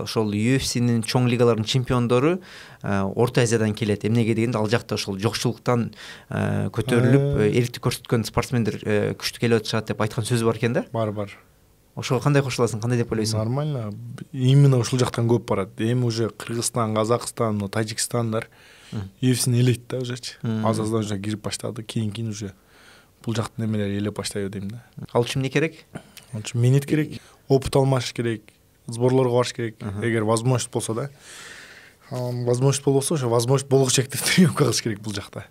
ошол UFC'нин чоң лигаларынын чемпиондору Орто Азиядан келет. Эмнеге дегенде ал жакта ошол жокчулуктан көтөрүлүп эрктик көрсөткөн спортсмендер күчтүү келип атышат деп айткан сөзү бар экен да. Бар. Ошого кандай кошуласың, кандай деп ойлойсуң? Нормально. Именно ушул жактан көп барат. Эми уже Кыргызстан, Казакстан, Тажикстандар UFC'ни элейт да ужечи. Аз-аздан уже кирип баштады. Кийин уже бул жактын немелери элеп баштайбы дейм да. Ал үчүн эмне керек? Ал үчүн менет керек, опыт алмаш керек, сборлорго барыш керек. Эгер возможность болсо да. Возможность болбосо, ошо возможность болгу чектеп тренировка кылыш керек бул жакта.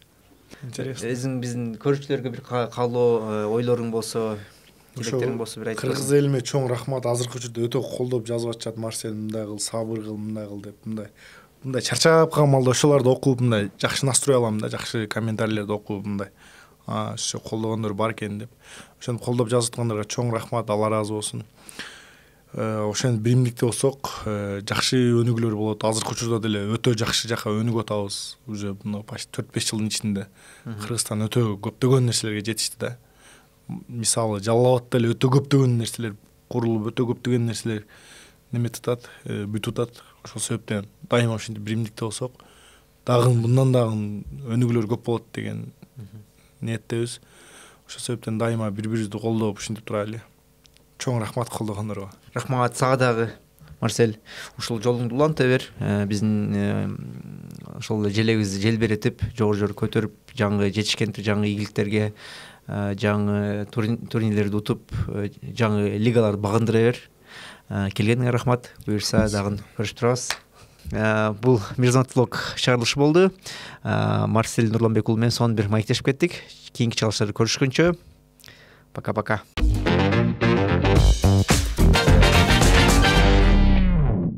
Интересно. Өзүң биздин көрүүчүлөргө бир каалоо, ойлоруң болсо, тилектериң болсо бир айтып. Кыргыз элиме чоң рахмат. Азыркы учурда өтө колдоп жазып атышат. Марсель мындай кыл, сабыр кыл, мындай кыл деп, мындай чарчап калган малда ошолорду окуп, мындай жакшы настрой алам да, жакшы комментарийлерди окуп, мындай ошо колдогондор бар экен деп. Ошентип колдоп жазып аткандарга чоң рахмат, Алла ыраазы болсун. Ошентип биримдикте болсок, жакшы өнүгүүлөр болот. Азыркы учурда деле өтө жакшы жака өнүгүп атабыз. Уже мына почти 4-5 жылдын ичинде Кыргызстан өтө көптөгөн нерселерге жетишти да. Мисалы Жалал-Абадта эле өтө көптөгөн нерселер курулуп, өтө көптөгөн нерселер неметип атат, бүтүп атат. Ошол себептен дайыма ушинтип биримдикте болсок, дагы мындан дагы өнүгүүлөр көп болот деген ниеттебиз. Ошол себептен дайыма бири-бирибизди колдоп ушинтип турайлы. Чоң рахмат колдогондорго. Рахмат сага дагы, Марсель. Ушул жолуңду уланта бер. Биздин ошол желегибизди желбиретип, жогору көтөрүп, жаңы жетишкенти жаңы ийгиликтерге, жаңы турнирлерди утуп, жаңы лигаларды багындыра бер. Келгениңе рахмат. Буюрса дагы көрүшүп турабыз. Бул Мирзамат влог чыгарылышы болду. Марсель Нурланбек уулу менен сонун бир маектешип кеттик. Кийинки чыгарылыштарда көрүшкөнчө. Пока-пока.